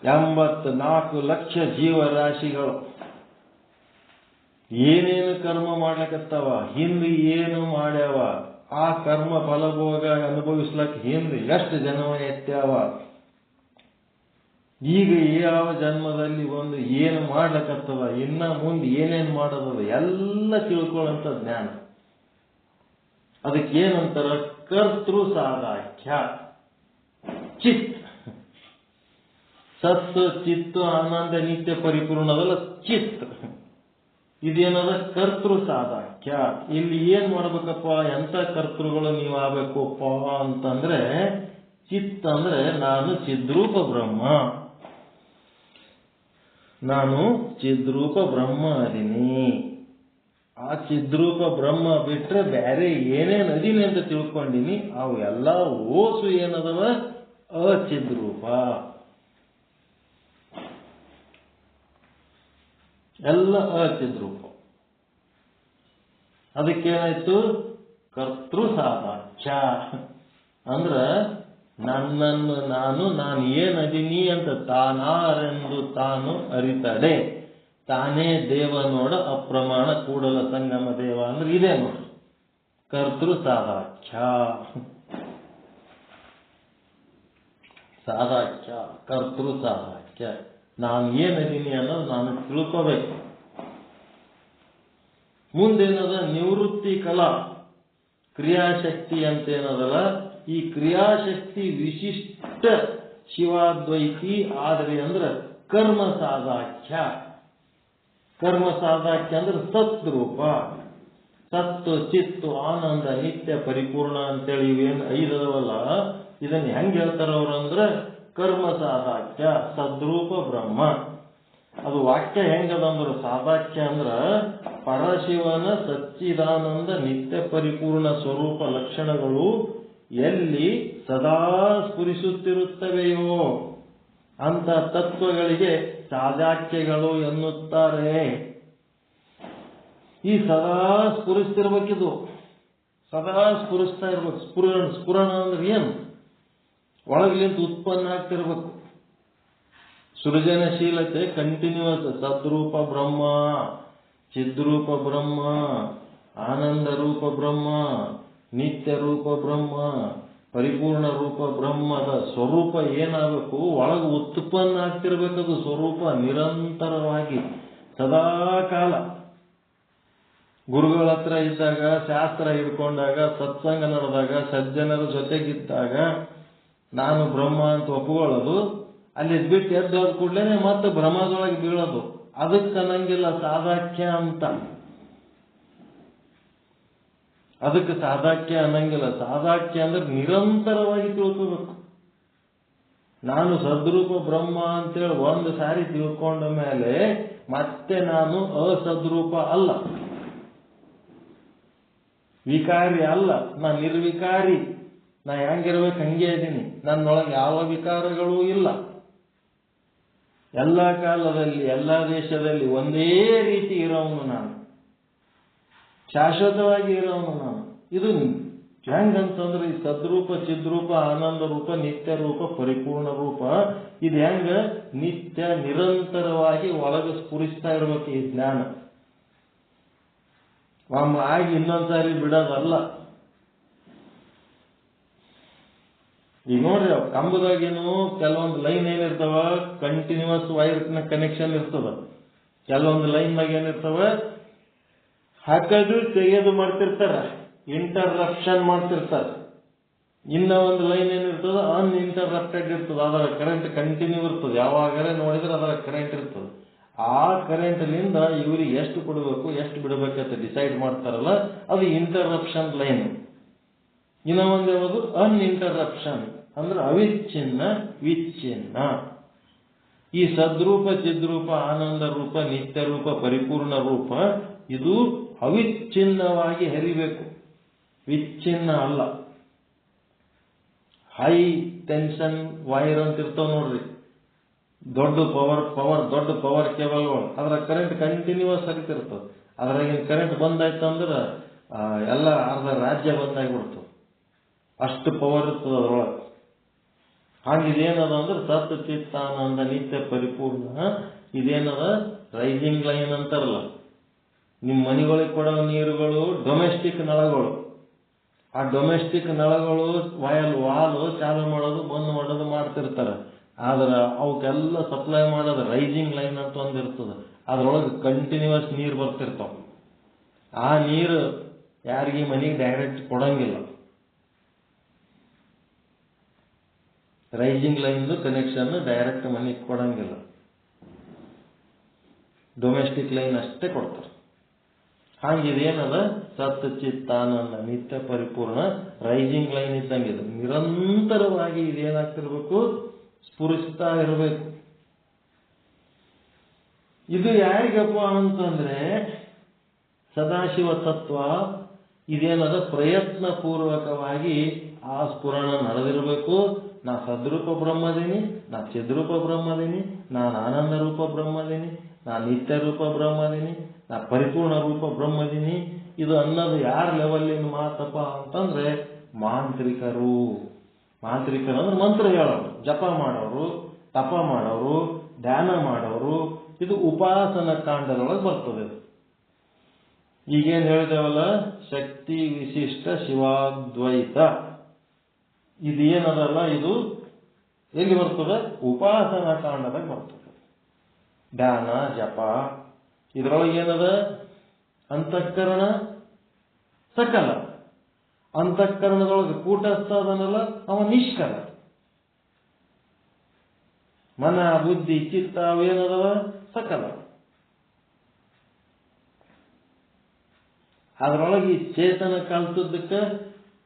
84 ಲಕ್ಷ ಜೀವರಾಶಿಗಳು ಏನೇನು ಕರ್ಮ ಮಾಡ್ಲಕತ್ತವ, ಹಿಂದೆ ಏನು ಮಾಡ್ಯಾವ, ಆ ಕರ್ಮ ಫಲಭೋಗ ಅನುಭವಿಸ್ಲಕ್ ಹಿಂದೆ ಎಷ್ಟು ಜನ್ಮ ಎತ್ಯಾವ, ಈಗ ಯಾವ ಜನ್ಮದಲ್ಲಿ ಒಂದು ಏನು ಮಾಡ್ಲಕತ್ತದ, ಇನ್ನ ಮುಂದೆ ಏನೇನು ಮಾಡೋದದ ಎಲ್ಲ ತಿಳ್ಕೊಳ್ಳೋಂಥ ಜ್ಞಾನ. ಅದಕ್ಕೇನಂತಾರ, ಕರ್ತೃ ಸಾಧಾಖ್ಯ. ಚಿತ್, ಸತ್ ಚಿತ್ತು ಆನಂದ ನಿತ್ಯ ಪರಿಪೂರ್ಣದಲ್ಲ ಚಿತ್. ಇದೇನದ ಕರ್ತೃ ಸಾಧಾಕ್ಯ. ಇಲ್ಲಿ ಏನ್ ಮಾಡ್ಬೇಕಪ್ಪ, ಎಂತ ಕರ್ತೃಗಳು ನೀವು ಆಗ್ಬೇಕಪ್ಪ ಅಂತಂದ್ರೆ, ಚಿತ್ ಅಂದ್ರೆ ನಾನು ಚಿದ್ರೂಪ ಬ್ರಹ್ಮ, ನಾನು ಚಿದ್ರೂಪ ಬ್ರಹ್ಮ ಅದೀನಿ. ಆ ಚಿದ್ರೂಪ ಬ್ರಹ್ಮ ಬಿಟ್ರೆ ಬೇರೆ ಏನೇನ್ ಅದೀನಿ ಅಂತ ತಿಳ್ಕೊಂಡಿನಿ, ಅವು ಎಲ್ಲ ಓಸು ಏನದವ ಅಚಿದ್ರೂಪ, ಎಲ್ಲ ಅಚಿದ್ರೂಪ. ಅದಕ್ಕೇನಾಯ್ತು, ಕರ್ತೃ ಸಾಧಾಕ್ಯ. ಅಂದ್ರ ನನ್ನನ್ನು ನಾನು ಏನದೀನಿ ಅಂತ ತಾನಾರೆಂದು ತಾನು ಅರಿತಡೆ, ತಾನೇ ದೇವ ನೋಡ ಅಪ್ರಮಾಣ ಕೂಡಲ ಸಂಗಮ ದೇವ ಅಂದ್ರೆ ಇದೇ ನೋಡ್ರಿ ಕರ್ತೃ ಸಾಧಾಕ್ಯ. ಸಾಧಾಕ್ಯ ಕರ್ತೃ ಸಾಧಾಕ್ಯ. ನಾನು ಏನದೀನಿ ಅನ್ನೋದು ನಾನು ತಿಳ್ಕೋಬೇಕು. ಮುಂದೇನದ ನಿವೃತ್ತಿ ಕಲಾ ಕ್ರಿಯಾಶಕ್ತಿ ಅಂತೇನದಲ್ಲ, ಈ ಕ್ರಿಯಾಶಕ್ತಿ ವಿಶಿಷ್ಟ ಶಿವಾದ್ವೈತಿ ಆದ್ರೆ ಅಂದ್ರೆ ಕರ್ಮ ಸಾಧಾಕ್ಯ. ಕರ್ಮ ಸಾಧಾಕ್ಯ ಅಂದ್ರೆ ಸದ್ರೂಪ, ಸತ್ತು ಚಿತ್ತು ಆನಂದ ನಿತ್ಯ ಪರಿಪೂರ್ಣ ಅಂತೇಳಿ ಇವೇನು ಐದವಲ್ಲ, ಇದನ್ನ ಹೆಂಗ್ ಹೇಳ್ತಾರ ಅವ್ರು ಅಂದ್ರೆ ಕರ್ಮ ಸಾಧಾಕ್ಯ ಸದ್ರೂಪ ಬ್ರಹ್ಮ. ಅದು ವಾಕ್ಯ ಹೆಂಗದಂದ್ರು, ಸಾಧಾಕ್ಯ ಅಂದ್ರ ಪರಶಿವನ ಸಚ್ಚಿದಾನಂದ ನಿತ್ಯ ಪರಿಪೂರ್ಣ ಸ್ವರೂಪ ಲಕ್ಷಣಗಳು ಎಲ್ಲಿ ಸದಾ ಸ್ಫುರಿಸುತ್ತಿರುತ್ತವೆಯೋ ಅಂತ ತತ್ವಗಳಿಗೆ ಸಾಧಾಕ್ಯಗಳು ಎನ್ನುತ್ತಾರೆ. ಈ ಸದಾ ಸ್ಫುರಿಸ್ತಿರ್ಬೇಕಿದು, ಸದಾ ಸ್ಫುರಿಸ್ತಾ ಇರ್ಬೇಕು. ಸ್ಫುರಣ ಅಂದ್ರೆ ಏನು, ಒಳಗಿಂದ ಉತ್ಪನ್ನ ಆಗ್ತಿರ್ಬೇಕು. ಸೃಜನಶೀಲತೆ ಕಂಟಿನ್ಯೂಸ್. ಸದ್ರೂಪ ಬ್ರಹ್ಮ, ಚಿದ್ರೂಪ ಬ್ರಹ್ಮ, ಆನಂದ ರೂಪ ಬ್ರಹ್ಮ, ನಿತ್ಯ ರೂಪ ಬ್ರಹ್ಮ, ಪರಿಪೂರ್ಣ ರೂಪ ಬ್ರಹ್ಮದ ಸ್ವರೂಪ ಏನಾಗಬೇಕು, ಒಳಗೆ ಉತ್ಪನ್ನ ಆಗ್ತಿರ್ಬೇಕದು ಸ್ವರೂಪ ನಿರಂತರವಾಗಿ ಸದಾ ಕಾಲ. ಗುರುಗಳ ಹತ್ರ ಇದ್ದಾಗ, ಶಾಸ್ತ್ರ ಹಿಡ್ಕೊಂಡಾಗ, ಸತ್ಸಂಗ ನಡೆದಾಗ, ಸಜ್ಜನರ ಜೊತೆಗಿದ್ದಾಗ ನಾನು ಬ್ರಹ್ಮ ಅಂತ ಒಪ್ಕೊಳ್ಳೋದು, ಅಲ್ಲಿ ಬಿಟ್ಟು ಎದ್ದೋದ ಕೂಡಲೇ ಮತ್ತೆ ಭ್ರಮದೊಳಗೆ ಬೀಳೋದು. ಅದಕ್ಕನ್ನಂಗಿಲ್ಲ ಸಾಧಾಕ್ಯ ಅಂತ, ಅದಕ್ಕೆ ಸಾಧಾಕ್ಯ ಅನ್ನಂಗಿಲ್ಲ. ಸಾಧಾಕ್ಯ ಅಂದ್ರೆ ನಿರಂತರವಾಗಿ ತಿಳ್ಕೋಬೇಕು. ನಾನು ಸದ್ರೂಪ ಬ್ರಹ್ಮ ಅಂತೇಳಿ ಒಂದು ಸಾರಿ ತಿಳ್ಕೊಂಡ ಮೇಲೆ ಮತ್ತೆ ನಾನು ಅಸದ್ರೂಪ ಅಲ್ಲ, ವಿಕಾರಿ ಅಲ್ಲ, ನಾ ನಿರ್ವಿಕಾರಿ. ನಾ ಹೆಂಗಿರ್ಬೇಕು ಹಂಗೆ ಇದ್ದೀನಿ, ನನ್ನೊಳಗೆ ಯಾವ ವಿಕಾರಗಳೂ ಇಲ್ಲ. ಎಲ್ಲ ಕಾಲದಲ್ಲಿ ಎಲ್ಲ ದೇಶದಲ್ಲಿ ಒಂದೇ ರೀತಿ ಇರೋವನು ನಾನು, ಶಾಶ್ವತವಾಗಿ ಇರೋವನು ನಾನು. ಇದು ಹೆಂಗಂತಂದ್ರೆ ಈ ಸದ್ರೂಪ ಚಿದ್ರೂಪ ಆನಂದ ರೂಪ ನಿತ್ಯ ರೂಪ ಪರಿಪೂರ್ಣ ರೂಪ ಇದು ಹೆಂಗ ನಿತ್ಯ ನಿರಂತರವಾಗಿ ಒಳಗೆ ಸ್ಫುರಿಸ್ತಾ ಇರ್ಬೇಕು ಈ ಜ್ಞಾನ. ಒಮ್ಮೆ ಆಗಿ ಇನ್ನೊಂದ್ಸಾರಿ ಬಿಡೋದಲ್ಲ. ಈಗ ನೋಡ್ರಿ, ಕಂಬದಾಗೇನು ಕೆಲವೊಂದು ಲೈನ್ ಏನಿರ್ತಾವ, ಕಂಟಿನ್ಯೂಸ್ ವೈರ್ ಕನೆಕ್ಷನ್ ಇರ್ತದ. ಕೆಲವೊಂದು ಲೈನ್ದಾಗ ಏನಿರ್ತಾವ, ಹಾಕೋದು ತೆಗೆಯೋದು ಮಾಡ್ತಿರ್ತಾರ, ಇಂಟರ್ರಪ್ಷನ್ ಮಾಡ್ತಿರ್ತಾರ. ಇನ್ನ ಒಂದು ಲೈನ್ ಏನಿರ್ತದ ಅನ್ಇಂಟರಪ್ಟೆಡ್ ಇರ್ತದ, ಅದರ ಕರೆಂಟ್ ಕಂಟಿನ್ಯೂ ಇರ್ತದೆ. ಯಾವಾಗಲೇ ನೋಡಿದ್ರೆ ಅದರ ಕರೆಂಟ್ ಇರ್ತದೆ. ಆ ಕರೆಂಟ್ನಿಂದ ಇವ್ರಿಗೆ ಎಷ್ಟು ಕೊಡಬೇಕು ಎಷ್ಟು ಬಿಡಬೇಕಂತ ಡಿಸೈಡ್ ಮಾಡ್ತಾರಲ್ಲ, ಅದು ಇಂಟರಪ್ಷನ್ ಲೈನ್. ಇನ್ನ ಒಂದು ಯಾವುದು ಅನ್ಇಂಟರಪ್ಷನ್ ಅಂದ್ರೆ ಅವಿಚ್ಛಿನ್ನ ವಿಚ್ಛಿನ್ನ. ಈ ಸದ್ರೂಪ ಚಿದ್ರೂಪ ಆನಂದ ರೂಪ ನಿತ್ಯ ರೂಪ ಪರಿಪೂರ್ಣ ರೂಪ ಇದು ಅವಿಚ್ಛಿನ್ನವಾಗಿ ಹರಿಬೇಕು, ವಿಚ್ಛಿನ್ನ ಅಲ್ಲ. ಹೈ ಟೆನ್ಷನ್ ವೈರ್ ಅಂತ ಇರ್ತಾವ ನೋಡ್ರಿ, ದೊಡ್ಡ ಪವರ್ ಕೇಬಲ್ಗಳು, ಅದರ ಕರೆಂಟ್ ಕಂಟಿನ್ಯೂಸ್ ಹರಿತಿರ್ತದೆ. ಅದ್ರಾಗಿನ ಕರೆಂಟ್ ಬಂದಾಯ್ತಂದ್ರೆ ಎಲ್ಲ ಅರ್ಧ ರಾಜ್ಯ ಬಂದಾಗಿಬಿಡ್ತದೆ, ಅಷ್ಟು ಪವರ್ ಇರ್ತದೆ ಅದ್ರೊಳಗೆ. ಹಾಗಿದೇನದ ಅಂದ್ರೆ ಸತ್ ಚಿತ್ತಾನಂದ ನಿತ್ಯ ಪರಿಪೂರ್ಣ ಇದೇನದ ರೈಸಿಂಗ್ ಲೈನ್ ಅಂತಾರಲ್ಲ. ನಿಮ್ಮ ಮನೆಗಳಿಗೆ ಕೊಡೋ ನೀರುಗಳು ಡೊಮೆಸ್ಟಿಕ್ ನಳಗಳು. ಆ ಡೊಮೆಸ್ಟಿಕ್ ನಳಗಳು ವಾಲು ಚಾಲು ಮಾಡೋದು ಬಂದ್ ಮಾಡೋದು ಮಾಡ್ತಿರ್ತಾರೆ. ಆದ್ರೆ ಅವಕ್ಕೆಲ್ಲ ಸಪ್ಲೈ ಮಾಡೋದು ರೈಸಿಂಗ್ ಲೈನ್ ಅಂತ ಒಂದಿರ್ತದೆ. ಅದ್ರೊಳಗೆ ಕಂಟಿನ್ಯೂಸ್ ನೀರು ಬರ್ತಿರ್ತಾವ. ಆ ನೀರು ಯಾರಿಗೆ ಮನೆಗೆ ಡೈರೆಕ್ಟ್ ಕೊಡಂಗಿಲ್ಲ. ರೈಸಿಂಗ್ ಲೈನ್ ಕನೆಕ್ಷನ್ ಡೈರೆಕ್ಟ್ ಮನೆಗೆ ಕೊಡಂಗಿಲ್ಲ, ಡೊಮೆಸ್ಟಿಕ್ ಲೈನ್ ಅಷ್ಟೇ ಕೊಡ್ತಾರೆ. ಹಂಗಿದೇನದ ಸತ್ ಚಿತ್ತಾನಂದ ನಿತ್ಯ ಪರಿಪೂರ್ಣ ರೈಸಿಂಗ್ ಲೈನ್ ಇದ್ದಂಗೆ ಇದು ನಿರಂತರವಾಗಿ ಇದೇನಾಗ್ತಿರ್ಬೇಕು, ಸ್ಫುರಿಸ್ತಾ ಇರಬೇಕು. ಇದು ಯಾರಿಗಪ್ಪ ಅಂತಂದ್ರೆ ಸದಾಶಿವ ತತ್ವ ಇದೇನದ ಪ್ರಯತ್ನ ಪೂರ್ವಕವಾಗಿ ಆ ಸ್ಫುರಣ ನಡೆದಿರಬೇಕು. ನಾ ಸದ್ರೂಪ ಬ್ರಹ್ಮದೀನಿ, ನಾ ಚಿದ್ರೂಪ ಬ್ರಹ್ಮದೀನಿ, ನಾನು ಆನಂದ ರೂಪ ಬ್ರಹ್ಮದೀನಿ, ನಾ ನಿತ್ಯ ರೂಪ ಬ್ರಹ್ಮದೀನಿ, ನಾ ಪರಿಪೂರ್ಣ ರೂಪ ಬ್ರಹ್ಮದೀನಿ. ಇದು ಅನ್ನೋದು ಯಾರ ಲೆವೆಲ್ಲಿನ ಮಾತಪ್ಪ ಅಂತಂದ್ರೆ ಮಾಂತ್ರಿಕರು. ಮಾಂತ್ರಿಕರು ಅಂದ್ರೆ ಮಂತ್ರ ಹೇಳೋರು, ಜಪ ಮಾಡೋರು, ತಪ ಮಾಡೋರು, ಧ್ಯಾನ ಮಾಡೋರು. ಇದು ಉಪಾಸನ ಕಾಂಡದೊಳಗೆ ಬರ್ತದೆ. ಈಗೇನು ಹೇಳಿದೆವಲ್ಲ, ಶಕ್ತಿ ವಿಶಿಷ್ಟ ಶಿವಾದ್ವೈತ ಇದೇನದಲ್ಲ, ಇದು ಎಲ್ಲಿ ಬರ್ತದೆ? ಉಪಾಸನ ಕಾಂಡದಾಗ ಬರ್ತದೆ. ಧ್ಯಾನ ಜಪ ಇದರೊಳಗೆ ಏನದ? ಅಂತಃಕರಣ ಸಕಲ. ಅಂತಃಕರಣದೊಳಗೆ ಕೂಟಸ್ಥ ಅದನ್ನಲ್ಲ, ಅವ ನಿಷ್ಕಲ. ಮನ ಬುದ್ಧಿ ಚಿತ್ತ ಅವೇನದವ? ಸಕಲ. ಅದರೊಳಗೆ ಈ ಚೇತನ ಕಲ್ತದ್ದಕ್ಕೆ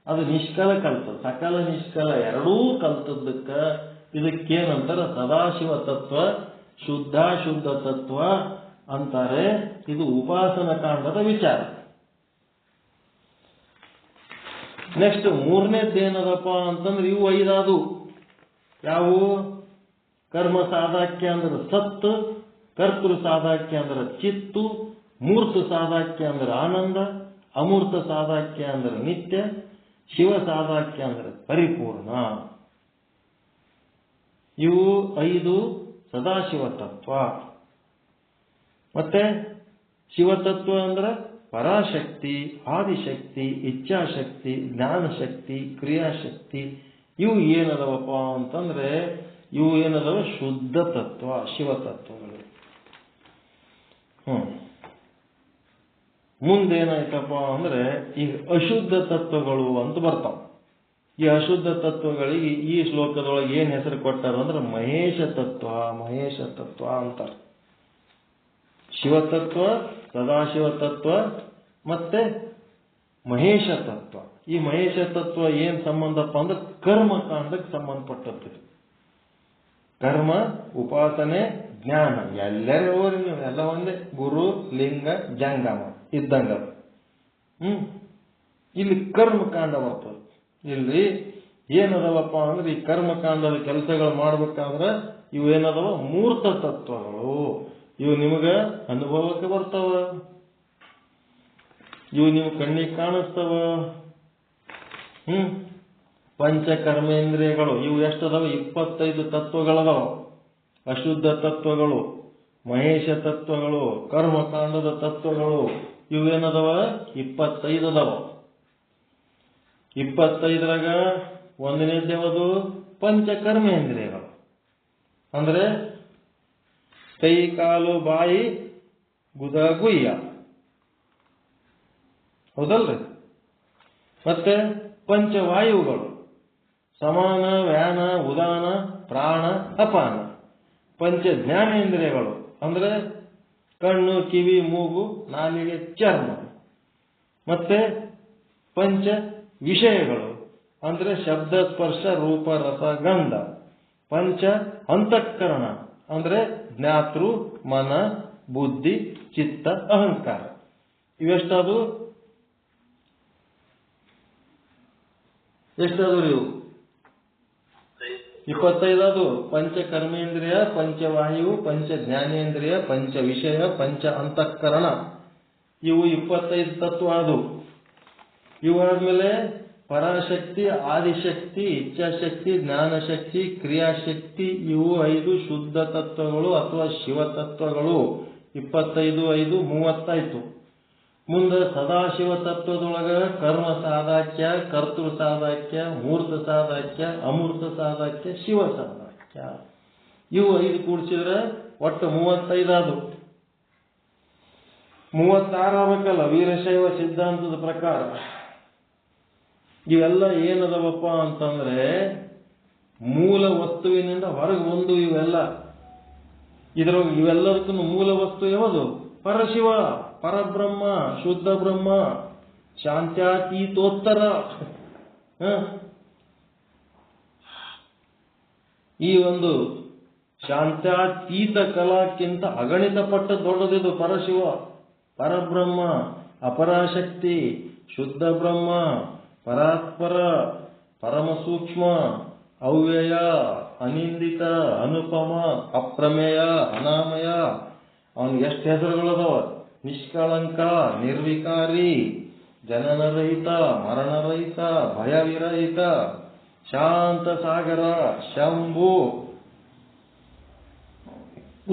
ಅದು ನಿಷ್ಕಲ ಕಲ್ತದ, ಸಕಲ ನಿಷ್ಕಲ ಎರಡೂ ಕಲ್ತದ್ದಕ್ಕ ಇದಕ್ಕೇನಂತಾರ? ಸದಾಶಿವ ತತ್ವ, ಶುದ್ಧಾಶುದ್ಧ ತತ್ವ ಅಂತಾರೆ. ಇದು ಉಪಾಸನ ಕಾಂಡದ ವಿಚಾರ. ನೆಕ್ಸ್ಟ್ ಮೂರನೇದ್ದೇನದಪ್ಪ ಅಂತಂದ್ರೆ ಇವು ಐದಾದು ಯಾವು? ಕರ್ಮ ಸಾಧಾಕ್ಯ ಅಂದ್ರೆ ಸತ್, ಕರ್ತೃ ಸಾಧಾಕ್ಯ ಅಂದ್ರೆ ಚಿತ್ತು, ಮೂರ್ತ ಸಾಧಾಕ್ಯ ಅಂದ್ರೆ ಆನಂದ, ಅಮೂರ್ತ ಸಾಧಾಕ್ಯ ಅಂದ್ರೆ ನಿತ್ಯ, ಶಿವ ಸಾಧಾಕ್ಯ ಅಂದ್ರೆ ಪರಿಪೂರ್ಣ. ಇವು ಐದು ಸದಾಶಿವ ತತ್ವ. ಮತ್ತೆ ಶಿವತತ್ವ ಅಂದ್ರೆ ಪರಾಶಕ್ತಿ, ಆದಿಶಕ್ತಿ, ಇಚ್ಛಾಶಕ್ತಿ, ಜ್ಞಾನಶಕ್ತಿ, ಕ್ರಿಯಾಶಕ್ತಿ. ಇವು ಏನದವಪ್ಪ ಅಂತಂದ್ರೆ ಇವು ಏನದವ? ಶುದ್ಧ ತತ್ವ, ಶಿವತತ್ವಗಳು. ಮುಂದೇನಾಯ್ತಪ್ಪ ಅಂದ್ರೆ ಈಗ ಅಶುದ್ಧ ತತ್ವಗಳು ಅಂತ ಬರ್ತಾವ. ಈ ಅಶುದ್ಧ ತತ್ವಗಳಿಗೆ ಈ ಶ್ಲೋಕದೊಳಗೆ ಏನ್ ಹೆಸರು ಕೊಟ್ಟಾರ ಅಂದ್ರೆ ಮಹೇಶ ತತ್ವ, ಮಹೇಶ ತತ್ವ ಅಂತಾರೆ. ಶಿವತತ್ವ, ಸದಾಶಿವ ತತ್ವ ಮತ್ತೆ ಮಹೇಶ ತತ್ವ. ಈ ಮಹೇಶ ತತ್ವ ಏನ್ ಸಂಬಂಧಪ್ಪ ಅಂದ್ರೆ ಕರ್ಮಕಾಂಡಕ್ಕೆ ಸಂಬಂಧಪಟ್ಟದ್ದು. ಕರ್ಮ, ಉಪಾಸನೆ, ಜ್ಞಾನ ಎಲ್ಲರೂ ನೀವು ಎಲ್ಲ ಒಂದೇ. ಗುರು, ಲಿಂಗ, ಜಂಗಮ ಇದ್ದಂಗ. ಇಲ್ಲಿ ಕರ್ಮಕಾಂಡ ಬರ್ತದೆ. ಇಲ್ಲಿ ಏನದವಪ್ಪ ಅಂದ್ರೆ ಈ ಕರ್ಮಕಾಂಡದ ಕೆಲಸಗಳು ಮಾಡ್ಬೇಕಾದ್ರೆ ಇವು ಏನದವ? ಮೂರ್ತ ತತ್ವಗಳು. ಇವು ನಿಮಗ ಅನುಭವಕ್ಕೆ ಬರ್ತಾವ, ಇವು ನೀವು ಕಣ್ಣಿಗೆ ಕಾಣಿಸ್ತವ. ಪಂಚಕರ್ಮೇಂದ್ರಿಯಗಳು ಇವು ಎಷ್ಟದವ? 25 ತತ್ವಗಳದವ. ಅಶುದ್ಧ ತತ್ವಗಳು, ಮಹೇಶ ತತ್ವಗಳು, ಕರ್ಮಕಾಂಡದ ತತ್ವಗಳು ಇವೇನದವ? 25 ಅದಾವ. 25ರಾಗ ಒಂದನೇದೇವದು ಪಂಚಕರ್ಮೇಂದ್ರಿಯಗಳು. ಅಂದ್ರೆ ಕೈ, ಕಾಲು, ಬಾಯಿ, ಗುದ, ಗುಯ್ಯ. ಹೌದಲ್ರಿ? ಮತ್ತೆ ಪಂಚವಾಯುಗಳು ಸಮಾನ, ವ್ಯಾನ, ಉದಾನ, ಪ್ರಾಣ, ಅಪಾನ. ಪಂಚ ಜ್ಞಾನೇಂದ್ರಿಯಗಳು ಅಂದ್ರೆ ಕಣ್ಣು, ಕಿವಿ, ಮೂಗು, ನಾಲಿಗೆ, ಚರ್ಮ. ಮತ್ತೆ ಪಂಚ ವಿಷಯಗಳು ಅಂದ್ರೆ ಶಬ್ದ, ಸ್ಪರ್ಶ, ರೂಪ, ರಸ, ಗಂಧ. ಪಂಚ ಅಂತಃಕರಣ ಅಂದ್ರೆ ಜ್ಞಾತೃ, ಮನ, ಬುದ್ಧಿ, ಚಿತ್ತ, ಅಹಂಕಾರ. ಇವೆಷ್ಟದು? ಎಷ್ಟಾದ್ರು ಇವು? 25 ಅದು. ಪಂಚ ಕರ್ಮೇಂದ್ರಿಯ, ಪಂಚವಾಯು, ಪಂಚ ಜ್ಞಾನೇಂದ್ರಿಯ, ಪಂಚ ವಿಷಯ, ಪಂಚ ಅಂತಃಕರಣ. ಇವು 25 ತತ್ವ ಅದು. ಇವು ಆದ್ಮೇಲೆ ಪರಾಶಕ್ತಿ, ಆದಿಶಕ್ತಿ, ಇಚ್ಛಾಶಕ್ತಿ, ಜ್ಞಾನಶಕ್ತಿ, ಕ್ರಿಯಾಶಕ್ತಿ. ಇವು 5 ಶುದ್ಧ ತತ್ವಗಳು ಅಥವಾ ಶಿವತತ್ವಗಳು. 25 5 30 ಆಯ್ತು. ಮುಂದೆ ಸದಾಶಿವ ತತ್ವದೊಳಗ ಕರ್ಮ ಸಾಧಾಕ್ಯ, ಕರ್ತೃ ಸಾಧಾಕ್ಯ, ಮೂರ್ತ ಸಾಧಾಕ್ಯ, ಅಮೂರ್ತ ಸಾಧಾಕ್ಯ, ಶಿವ ಸಾಧಾಕ್ಯ. ಇವು 5 ಕೂಡಿಸಿದ್ರೆ ಒಟ್ಟು 35 ಅದು. 36 ಆಗಬೇಕಲ್ಲ ವೀರಶೈವ ಸಿದ್ಧಾಂತದ ಪ್ರಕಾರ. ಇವೆಲ್ಲ ಏನದವಪ್ಪ ಅಂತಂದ್ರೆ ಮೂಲ ವಸ್ತುವಿನಿಂದ ಹೊರಗೆ ಬಂದು ಇವೆಲ್ಲ. ಇವೆಲ್ಲದಕ್ಕೂ ಮೂಲ ವಸ್ತು ಯಾವುದು? ಪರಶಿವ. ಪರಬ್ರಹ್ಮ, ಶುದ್ಧ ಬ್ರಹ್ಮ, ಶಾಂತ್ಯಾತೀತೋತ್ತರ. ಈ ಒಂದು ಶಾಂತ್ಯಾತೀತ ಕಲಾಕ್ಕಿಂತ ಅಗಣಿತ ಪಟ್ಟ ದೊಡ್ಡದಿದು ಪರಶಿವ. ಪರಬ್ರಹ್ಮ, ಅಪರಾಶಕ್ತಿ, ಶುದ್ಧ ಬ್ರಹ್ಮ, ಪರಾತ್ಪರ, ಪರಮ ಸೂಕ್ಷ್ಮ, ಅವ್ಯಯ, ಅನಿಂದಿತ, ಅನುಪಮ, ಅಪ್ರಮೇಯ, ಅನಾಮಯ. ಅವನಿಗೆ ಎಷ್ಟು ಹೆಸರುಗಳದಾವ? ನಿಷ್ಕಳಂಕ, ನಿರ್ವಿಕಾರಿ, ಜನನರಹಿತ, ಮರಣರಹಿತ, ಭಯವಿರಹಿತ, ಶಾಂತ ಸಾಗರ, ಶಂಭು.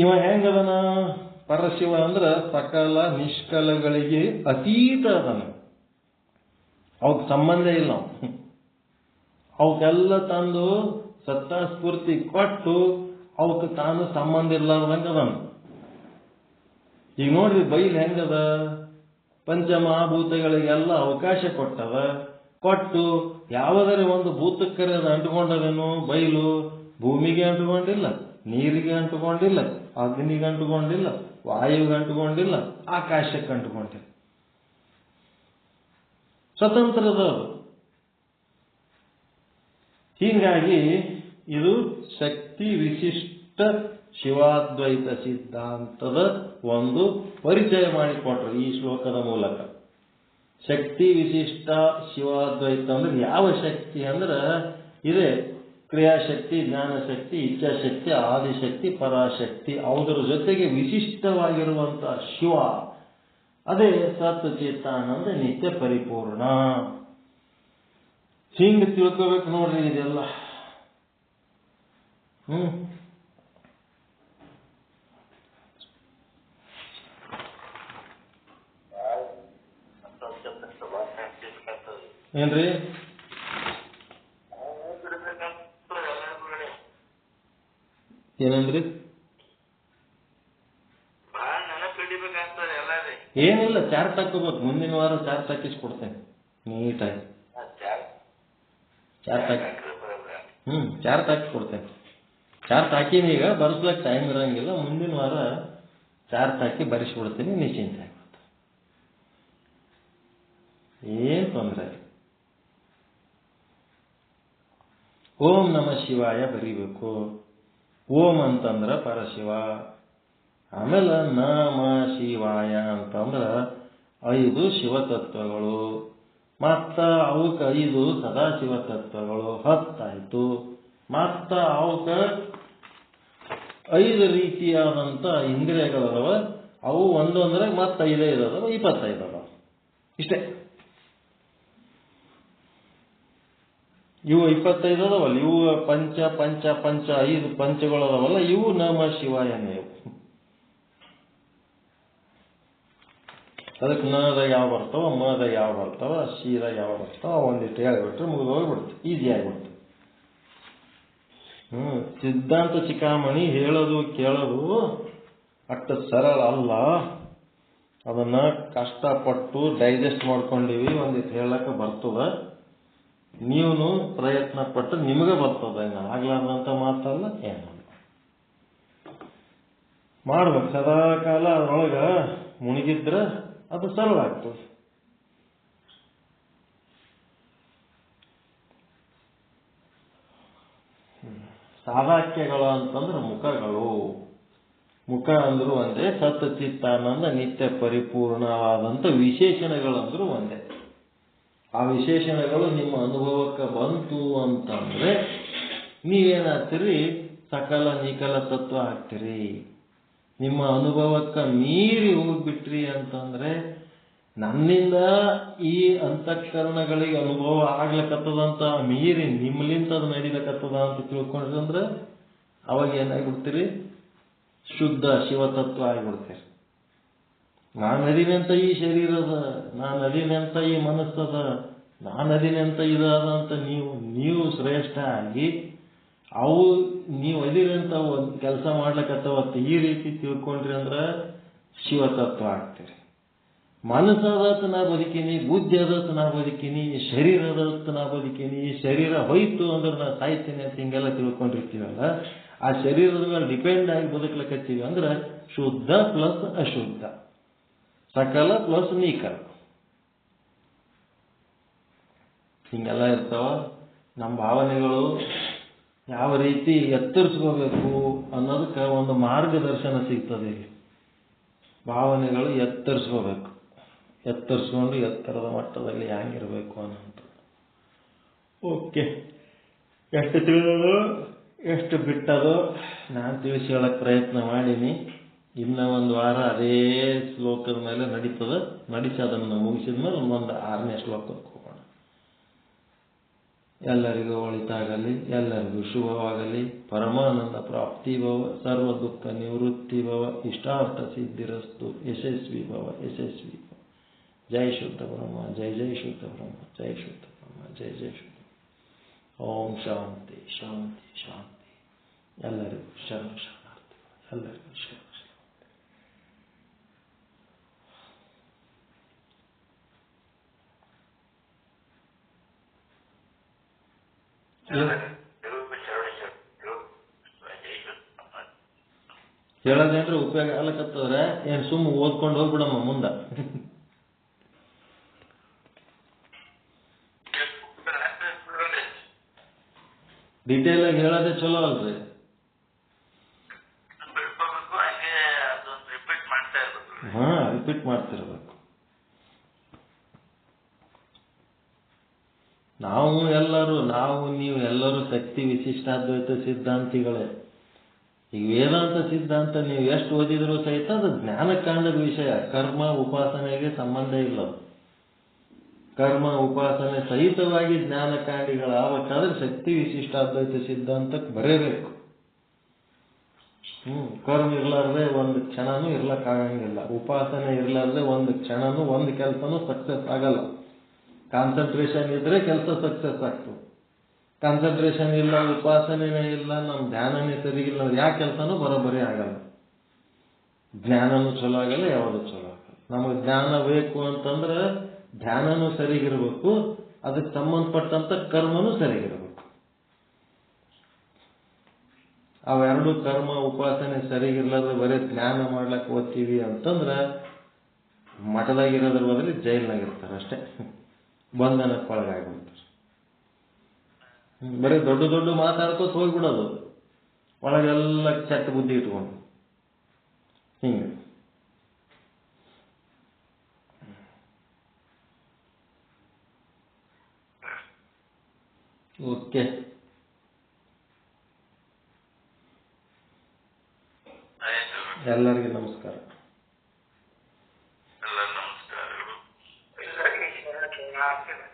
ಇವ ಹೆಂಗದನ ಪರಶಿವ ಅಂದ್ರ ಸಕಲ ನಿಷ್ಕಲಗಳಿಗೆ ಅತೀತ ಅದನ. ಅವಕ್ ಸಂಬಂಧ ಇಲ್ಲ. ಅವಕ್ಕೆಲ್ಲ ತಂದು ಸತ್ತಾಸ್ಫೂರ್ತಿ ಕೊಟ್ಟು ಅವಕ್ಕೆ ತಾನು ಸಂಬಂಧ ಇರ್ಲಾರ್ದಂಗ ಅದನ. ಈಗ ನೋಡ್ರಿ ಬೈಲ್ ಹೆಂಗದ, ಪಂಚಮಹಾಭೂತಗಳಿಗೆಲ್ಲ ಅವಕಾಶ ಕೊಟ್ಟು ಯಾವುದರ ಒಂದು ಭೂತಕ್ಕರೆ ಅದು ಅಂಟುಕೊಂಡದೇನು? ಬೈಲು ಭೂಮಿಗೆ ಅಂಟುಕೊಂಡಿಲ್ಲ, ನೀರಿಗೆ ಅಂಟುಕೊಂಡಿಲ್ಲ, ಅಗ್ನಿಗೆ ಅಂಟುಕೊಂಡಿಲ್ಲ, ವಾಯುವಿಗೆ ಅಂಟುಕೊಂಡಿಲ್ಲ, ಆಕಾಶಕ್ಕೆ ಅಂಟುಕೊಂಡಿಲ್ಲ. ಸ್ವತಂತ್ರದ. ಹೀಗಾಗಿ ಇದು ಶಕ್ತಿ ವಿಶಿಷ್ಟ ಶಿವಾದ್ವೈತ ಸಿದ್ಧಾಂತದ ಒಂದು ಪರಿಚಯ ಮಾಡಿಕೊಟ್ರು ಈ ಶ್ಲೋಕದ ಮೂಲಕ. ಶಕ್ತಿ ವಿಶಿಷ್ಟ ಶಿವಾದ್ವೈತ ಅಂದ್ರೆ ಯಾವ ಶಕ್ತಿ ಅಂದ್ರೆ ಇದೆ ಕ್ರಿಯಾಶಕ್ತಿ, ಜ್ಞಾನಶಕ್ತಿ, ಇಚ್ಛಾಶಕ್ತಿ, ಆದಿಶಕ್ತಿ, ಪರಾಶಕ್ತಿ. ಅವುದರ ಜೊತೆಗೆ ವಿಶಿಷ್ಟವಾಗಿರುವಂತಹ ಶಿವ, ಅದೇ ಸತ್ ಚೇತಾನಂದ ನಿತ್ಯ ಪರಿಪೂರ್ಣ. ಹಿಂಗೆ ತಿಳ್ಕೋಬೇಕು ನೋಡ್ರಿ ಇದೆಲ್ಲ. ಏನ್ರಿ ಏನಂದ್ರಿ? ಏನಿಲ್ಲ, ಚಾರ್ಟ್ ಹಾಕೋಬೇಕು. ಮುಂದಿನ ವಾರ ಚಾರ್ಟ್ ಹಾಕಿಸ್ಕೊಡ್ತೇನೆ ನೀಟಾಗಿ. ಚಾರ್ಟ್ ಹಾಕಿಸ್ಕೊಡ್ತೇನೆ. ಚಾರ್ಟ್ ಹಾಕಿನಿ, ಈಗ ಬರ್ಸ್ಲಕ್ಕೆ ಟೈಮ್ ಇರಂಗಿಲ್ಲ. ಮುಂದಿನ ವಾರ ಚಾರ್ಟ್ ಹಾಕಿ ಬರೆಸ್ಬಿಡ್ತೀನಿ, ನಿಶ್ಚಿಂತೆ ಆಗುತ್ತೆ. ಏನ್ ತೊಂದರೆ. ಓಂ ನಮಃ ಶಿವಾಯ ಬರೀಬೇಕು. ಓಂ ಅಂತಂದ್ರ ಪರಶಿವ. ಆಮೇಲೆ ನಮ ಶಿವಾಯ ಅಂತಂದ್ರ 5 ಶಿವತತ್ವಗಳು, ಮತ್ತ ಅವಕ್ಕೆ 5 ಸದಾಶಿವ ತತ್ವಗಳು 10 ಆಯ್ತು. ಮತ್ತ ಅವಕ್ಕೆ 5 ರೀತಿಯಾದಂತ ಇಂದ್ರಿಯಗಳದವ. ಅವು ಒಂದೊಂದ್ರೆ ಮತ್ತೆ 5 ಇದಾವ, 25 ಅದಾವ. ಇಷ್ಟೇ. ಇವು 25 ಅದಾವಲ್ಲ, ಇವು ಪಂಚ 5 ಪಂಚಗಳದಾವಲ್ಲ, ಇವು ನಮ ಶಿವಾಯನೇ. ಇವು ಅದಕ್ಕೆ ನದ ಯಾವ ಬರ್ತಾವ, ಮದ ಯಾವ ಬರ್ತಾವ, ಶೀದ ಯಾವ ಬರ್ತಾವ, ಒಂದಿಟ್ಟು ಹೇಳ್ಬಿಟ್ರೆ ಮುಗಿದು ಹೋಗ್ಬಿಡ್ತು, ಈಸಿ ಆಗ್ಬಿಡ್ತು. ಸಿದ್ಧಾಂತ ಚಿಕಾಮಣಿ ಹೇಳೋದು ಕೇಳೋದು ಅಷ್ಟು ಸರಳ ಅಲ್ಲ. ಅದನ್ನ ಕಷ್ಟಪಟ್ಟು ಡೈಜೆಸ್ಟ್ ಮಾಡ್ಕೊಂಡಿವಿ, ಒಂದಿಟ್ಟು ಹೇಳಕ್ಕೆ ಬರ್ತದ. ನೀವು ಪ್ರಯತ್ನ ಪಟ್ಟು ನಿಮಗೆ ಬರ್ತದ. ಆಗ್ಲಾರ್ದಂತ ಮಾತಲ್ಲ, ಏನಲ್ಲ. ಮಾಡ್ಬೇಕು ಸದಾಕಾಲ ಅದರೊಳಗ ಮುಳುಗಿದ್ರೆ ಅದು ಸರಳ ಆಗ್ತದೆ. ಸಾಧಾಕ್ಯಗಳು ಅಂತಂದ್ರೆ ಮುಖಗಳು. ಮುಖ ಅಂದ್ರೂ ಒಂದೇ, ಸತ್ ಚಿತ್ತಾನಂದ ನಿತ್ಯ ಪರಿಪೂರ್ಣವಾದಂಥ ವಿಶೇಷಣಗಳಂದ್ರೂ ಒಂದೇ. ಆ ವಿಶೇಷಣಗಳು ನಿಮ್ಮ ಅನುಭವಕ್ಕೆ ಬಂತು ಅಂತಂದ್ರೆ ನೀವೇನಾಗ್ತೀರಿ? ಸಕಲ ನಿಕಲ ತತ್ವ ಆಗ್ತೀರಿ. ನಿಮ್ಮ ಅನುಭವಕ್ಕೆ ಮೀರಿ ಹೋಗ್ಬಿಟ್ರಿ ಅಂತಂದ್ರೆ, ನನ್ನಿಂದ ಈ ಅಂತಃಕರಣಗಳಿಗೆ ಅನುಭವ ಆಗ್ಲಕತ್ತದಂತ ಮೀರಿ ನಿಮ್ಮಲಿಂತ ಅದು ನಡಿಲಕತ್ತದ ಅಂತ ತಿಳ್ಕೊಂಡ್ರಿ ಅಂದ್ರೆ ಅವಾಗ ಏನಾಗ್ಬಿಡ್ತೀರಿ? ಶುದ್ಧ ಶಿವತತ್ವ ಆಗಿಬಿಡ್ತೀರಿ. ನಾನು ಅದಿನೆಂತ ಈ ಶರೀರದ, ನಾನು ಅದಿನೆಂತ ಈ ಮನಸ್ಸದ, ನಾನು ಅದಿನೆಂತ ಇದಾದಂತ ನೀವು ಶ್ರೇಷ್ಠ ಆಗಿ ಅವು ನೀವು ಅದಿರಂತ ಒಂದು ಕೆಲಸ ಮಾಡ್ಲಕತ್ತವತ್ತು ಈ ರೀತಿ ತಿಳ್ಕೊಂಡ್ರಿ ಅಂದ್ರೆ ಶಿವತತ್ವ ಆಗ್ತೀರಿ. ಮನಸ್ಸದತ್ತು ನಾ ಬದುಕೀನಿ, ಬುದ್ಧಿ ಅದತ್ತು ನಾ ಬದುಕೀನಿ, ಶರೀರ ಅದತ್ತು ನಾ ಬದುಕೀನಿ, ಶರೀರ ಹೋಯ್ತು ಅಂದ್ರೆ ನಾ ಸಾಯ್ತೀನಿ ಅಂತ ಹಿಂಗೆಲ್ಲ ತಿಳ್ಕೊಂಡಿರ್ತೀವಲ್ಲ, ಆ ಶರೀರದ ಮೇಲೆ ಡಿಪೆಂಡ್ ಆಗಿ ಬದುಕಲಕತ್ತೀವಿ ಅಂದ್ರೆ ಶುದ್ಧ ಪ್ಲಸ್ ಅಶುದ್ಧ. ಸಕಲ ಪ್ಲಸ್ ನೀಕರ ಹಿಂಗೆಲ್ಲ ಇರ್ತಾವ. ನಮ್ಮ ಭಾವನೆಗಳು ಯಾವ ರೀತಿ ಎತ್ತರಿಸ್ಕೋಬೇಕು ಅನ್ನೋದಕ್ಕೆ ಒಂದು ಮಾರ್ಗದರ್ಶನ ಸಿಗ್ತದೆ ಇಲ್ಲಿ. ಭಾವನೆಗಳು ಎತ್ತರಿಸ್ಕೋಬೇಕು, ಎತ್ತರಿಸ್ಕೊಂಡು ಎತ್ತರದ ಮಟ್ಟದಲ್ಲಿ ಹ್ಯಾಂಗಿರಬೇಕು ಅನ್ನೋದು. ಓಕೆ, ಎಷ್ಟು ತಿಳಿದೋ ಎಷ್ಟು ಬಿಟ್ಟದೋ ನಾನು ತಿಳಿಸಿ ಹೇಳಕ್ಕೆ ಪ್ರಯತ್ನ ಮಾಡೀನಿ. ಇನ್ನೂ ಒಂದು ವಾರ ಅದೇ ಶ್ಲೋಕದ ಮೇಲೆ ನಡೀತದೆ. ನಡೆಸಿ ಅದನ್ನು ಮುಗಿಸಿದ ಮೇಲೆ ಒಂದು 6ನೇ ಶ್ಲೋಕಕ್ಕೆ ಹೋಗೋಣ. ಎಲ್ಲರಿಗೂ ಒಳಿತಾಗಲಿ, ಎಲ್ಲರಿಗೂ ಶುಭವಾಗಲಿ, ಪರಮಾನಂದ ಪ್ರಾಪ್ತಿ ಭವ, ಸರ್ವ ದುಃಖ ನಿವೃತ್ತಿ ಭವ, ಇಷ್ಟಾರ್ಥ ಸಿದ್ಧಿರಸ್ತು, ಯಶಸ್ವಿ ಭವ, ಯಶಸ್ವಿ ಭವ. ಜೈ ಶುದ್ಧ ಬ್ರಹ್ಮ, ಜೈ ಜೈ ಶುದ್ಧ ಬ್ರಹ್ಮ, ಜೈ ಶುದ್ಧ ಬ್ರಹ್ಮ, ಜೈ ಜೈ ಶುದ್ಧ. ಓಂ ಶಾಂತಿ ಶಾಂತಿ ಶಾಂತಿ. ಎಲ್ಲರಿಗೂ ಶರಣ ಶರಣಾರ್ಥಿ, ಎಲ್ಲರಿಗೂ ಶರಣ. ಹೇಳೋದೇನ್ರಿ ಉಪಯೋಗ ಆಗ್ಲಕತ್ತಂದ್ರೆ ಏನು ಸುಮ್ಮ ಓದ್ಕೊಂಡು ಹೋಗ್ಬಿಡಮ್ಮ ಮುಂದ. ಡೀಟೇಲ್ ಆಗಿ ಹೇಳೋದೇ ಚಲೋ ಅಲ್ರಿ. ಹಾ, ರಿಪೀಟ್ ಮಾಡ್ತಿರ್ಬೇಕು. ನಾವು ನೀವು ಎಲ್ಲರೂ ಶಕ್ತಿ ವಿಶಿಷ್ಟಾದ್ವೈತ ಸಿದ್ಧಾಂತಿಗಳೇ. ಈಗ ವೇದಾಂತ ಸಿದ್ಧಾಂತ ನೀವು ಎಷ್ಟು ಓದಿದ್ರು ಸಹಿತ ಅದು ಜ್ಞಾನಕಾಂಡದ ವಿಷಯ. ಕರ್ಮ ಉಪಾಸನೆಗೆ ಸಂಬಂಧ ಇಲ್ಲ. ಕರ್ಮ ಉಪಾಸನೆ ಸಹಿತವಾಗಿ ಜ್ಞಾನಕಾಂಡಿಗಳಾಗಬೇಕಾದ್ರೆ ಶಕ್ತಿ ವಿಶಿಷ್ಟಾದ್ವೈತ ಸಿದ್ಧಾಂತಕ್ಕೆ ಬರೇಬೇಕು. ಕರ್ಮ ಇರ್ಲಾರ್ದೆ ಒಂದು ಕ್ಷಣನೂ ಇರ್ಲಕ್ಕಾಗಂಗಿಲ್ಲ. ಉಪಾಸನೆ ಇರ್ಲಾರ್ದೆ ಒಂದು ಕ್ಷಣನೂ ಒಂದು ಕೆಲಸನೂ ಸಕ್ಸಸ್ ಆಗಲ್ಲ. ಕಾನ್ಸಂಟ್ರೇಷನ್ ಇದ್ರೆ ಕೆಲಸ ಸಕ್ಸಸ್ ಆಗ್ತದೆ. ಕಾನ್ಸಂಟ್ರೇಷನ್ ಇಲ್ಲ, ಉಪಾಸನೆನೇ ಇಲ್ಲ, ನಮ್ಮ ಧ್ಯಾನನೇ ಸರಿಗಿಲ್ಲ, ಯಾವ ಕೆಲಸನೂ ಬರೋಬ್ಬರಿ ಆಗಲ್ಲ. ಜ್ಞಾನನೂ ಚಲೋ ಆಗಲ್ಲ, ಯಾವುದು ಚಲೋ ಆಗಲ್ಲ. ನಮಗೆ ಜ್ಞಾನ ಬೇಕು ಅಂತಂದ್ರೆ ಧ್ಯಾನನೂ ಸರಿಗಿರ್ಬೇಕು, ಅದಕ್ಕೆ ಸಂಬಂಧಪಟ್ಟಂತ ಕರ್ಮನೂ ಸರಿಗಿರ್ಬೇಕು. ಅವೆರಡು ಕರ್ಮ ಉಪಾಸನೆ ಸರಿಗಿರ್ಲಾದ್ರೆ ಬರೀ ಜ್ಞಾನ ಮಾಡ್ಲಕ್ಕೆ ಓದ್ತೀವಿ ಅಂತಂದ್ರೆ ಮಠದಾಗಿರೋದ್ರ ಬದಲು ಜೈಲ್ನಾಗಿರ್ತಾರೆ ಅಷ್ಟೇ, ಬಂಧನಕ್ಕೆ ಒಳಗಾಗ್ಬಿಡ್ತಾರೆ. ಬರೀ ದೊಡ್ಡ ದೊಡ್ಡ ಮಾತಾಡ್ಕೋತ ಹೋಗ್ಬಿಡೋದು, ಒಳಗೆಲ್ಲ ಚಟ್ಟ ಬುದ್ಧಿ ಇಟ್ಕೊಂಡು ಹಿಂಗೆ. ಓಕೆ, ಎಲ್ಲರಿಗೂ ನಮಸ್ಕಾರ. ಎಲ್ಲರಿಗೂ ನಮಸ್ಕಾರಗಳು. ಎಲ್ಲರಿಗೂ ಶರಣ ಶರಣಾರ್ಥಿಗಳು.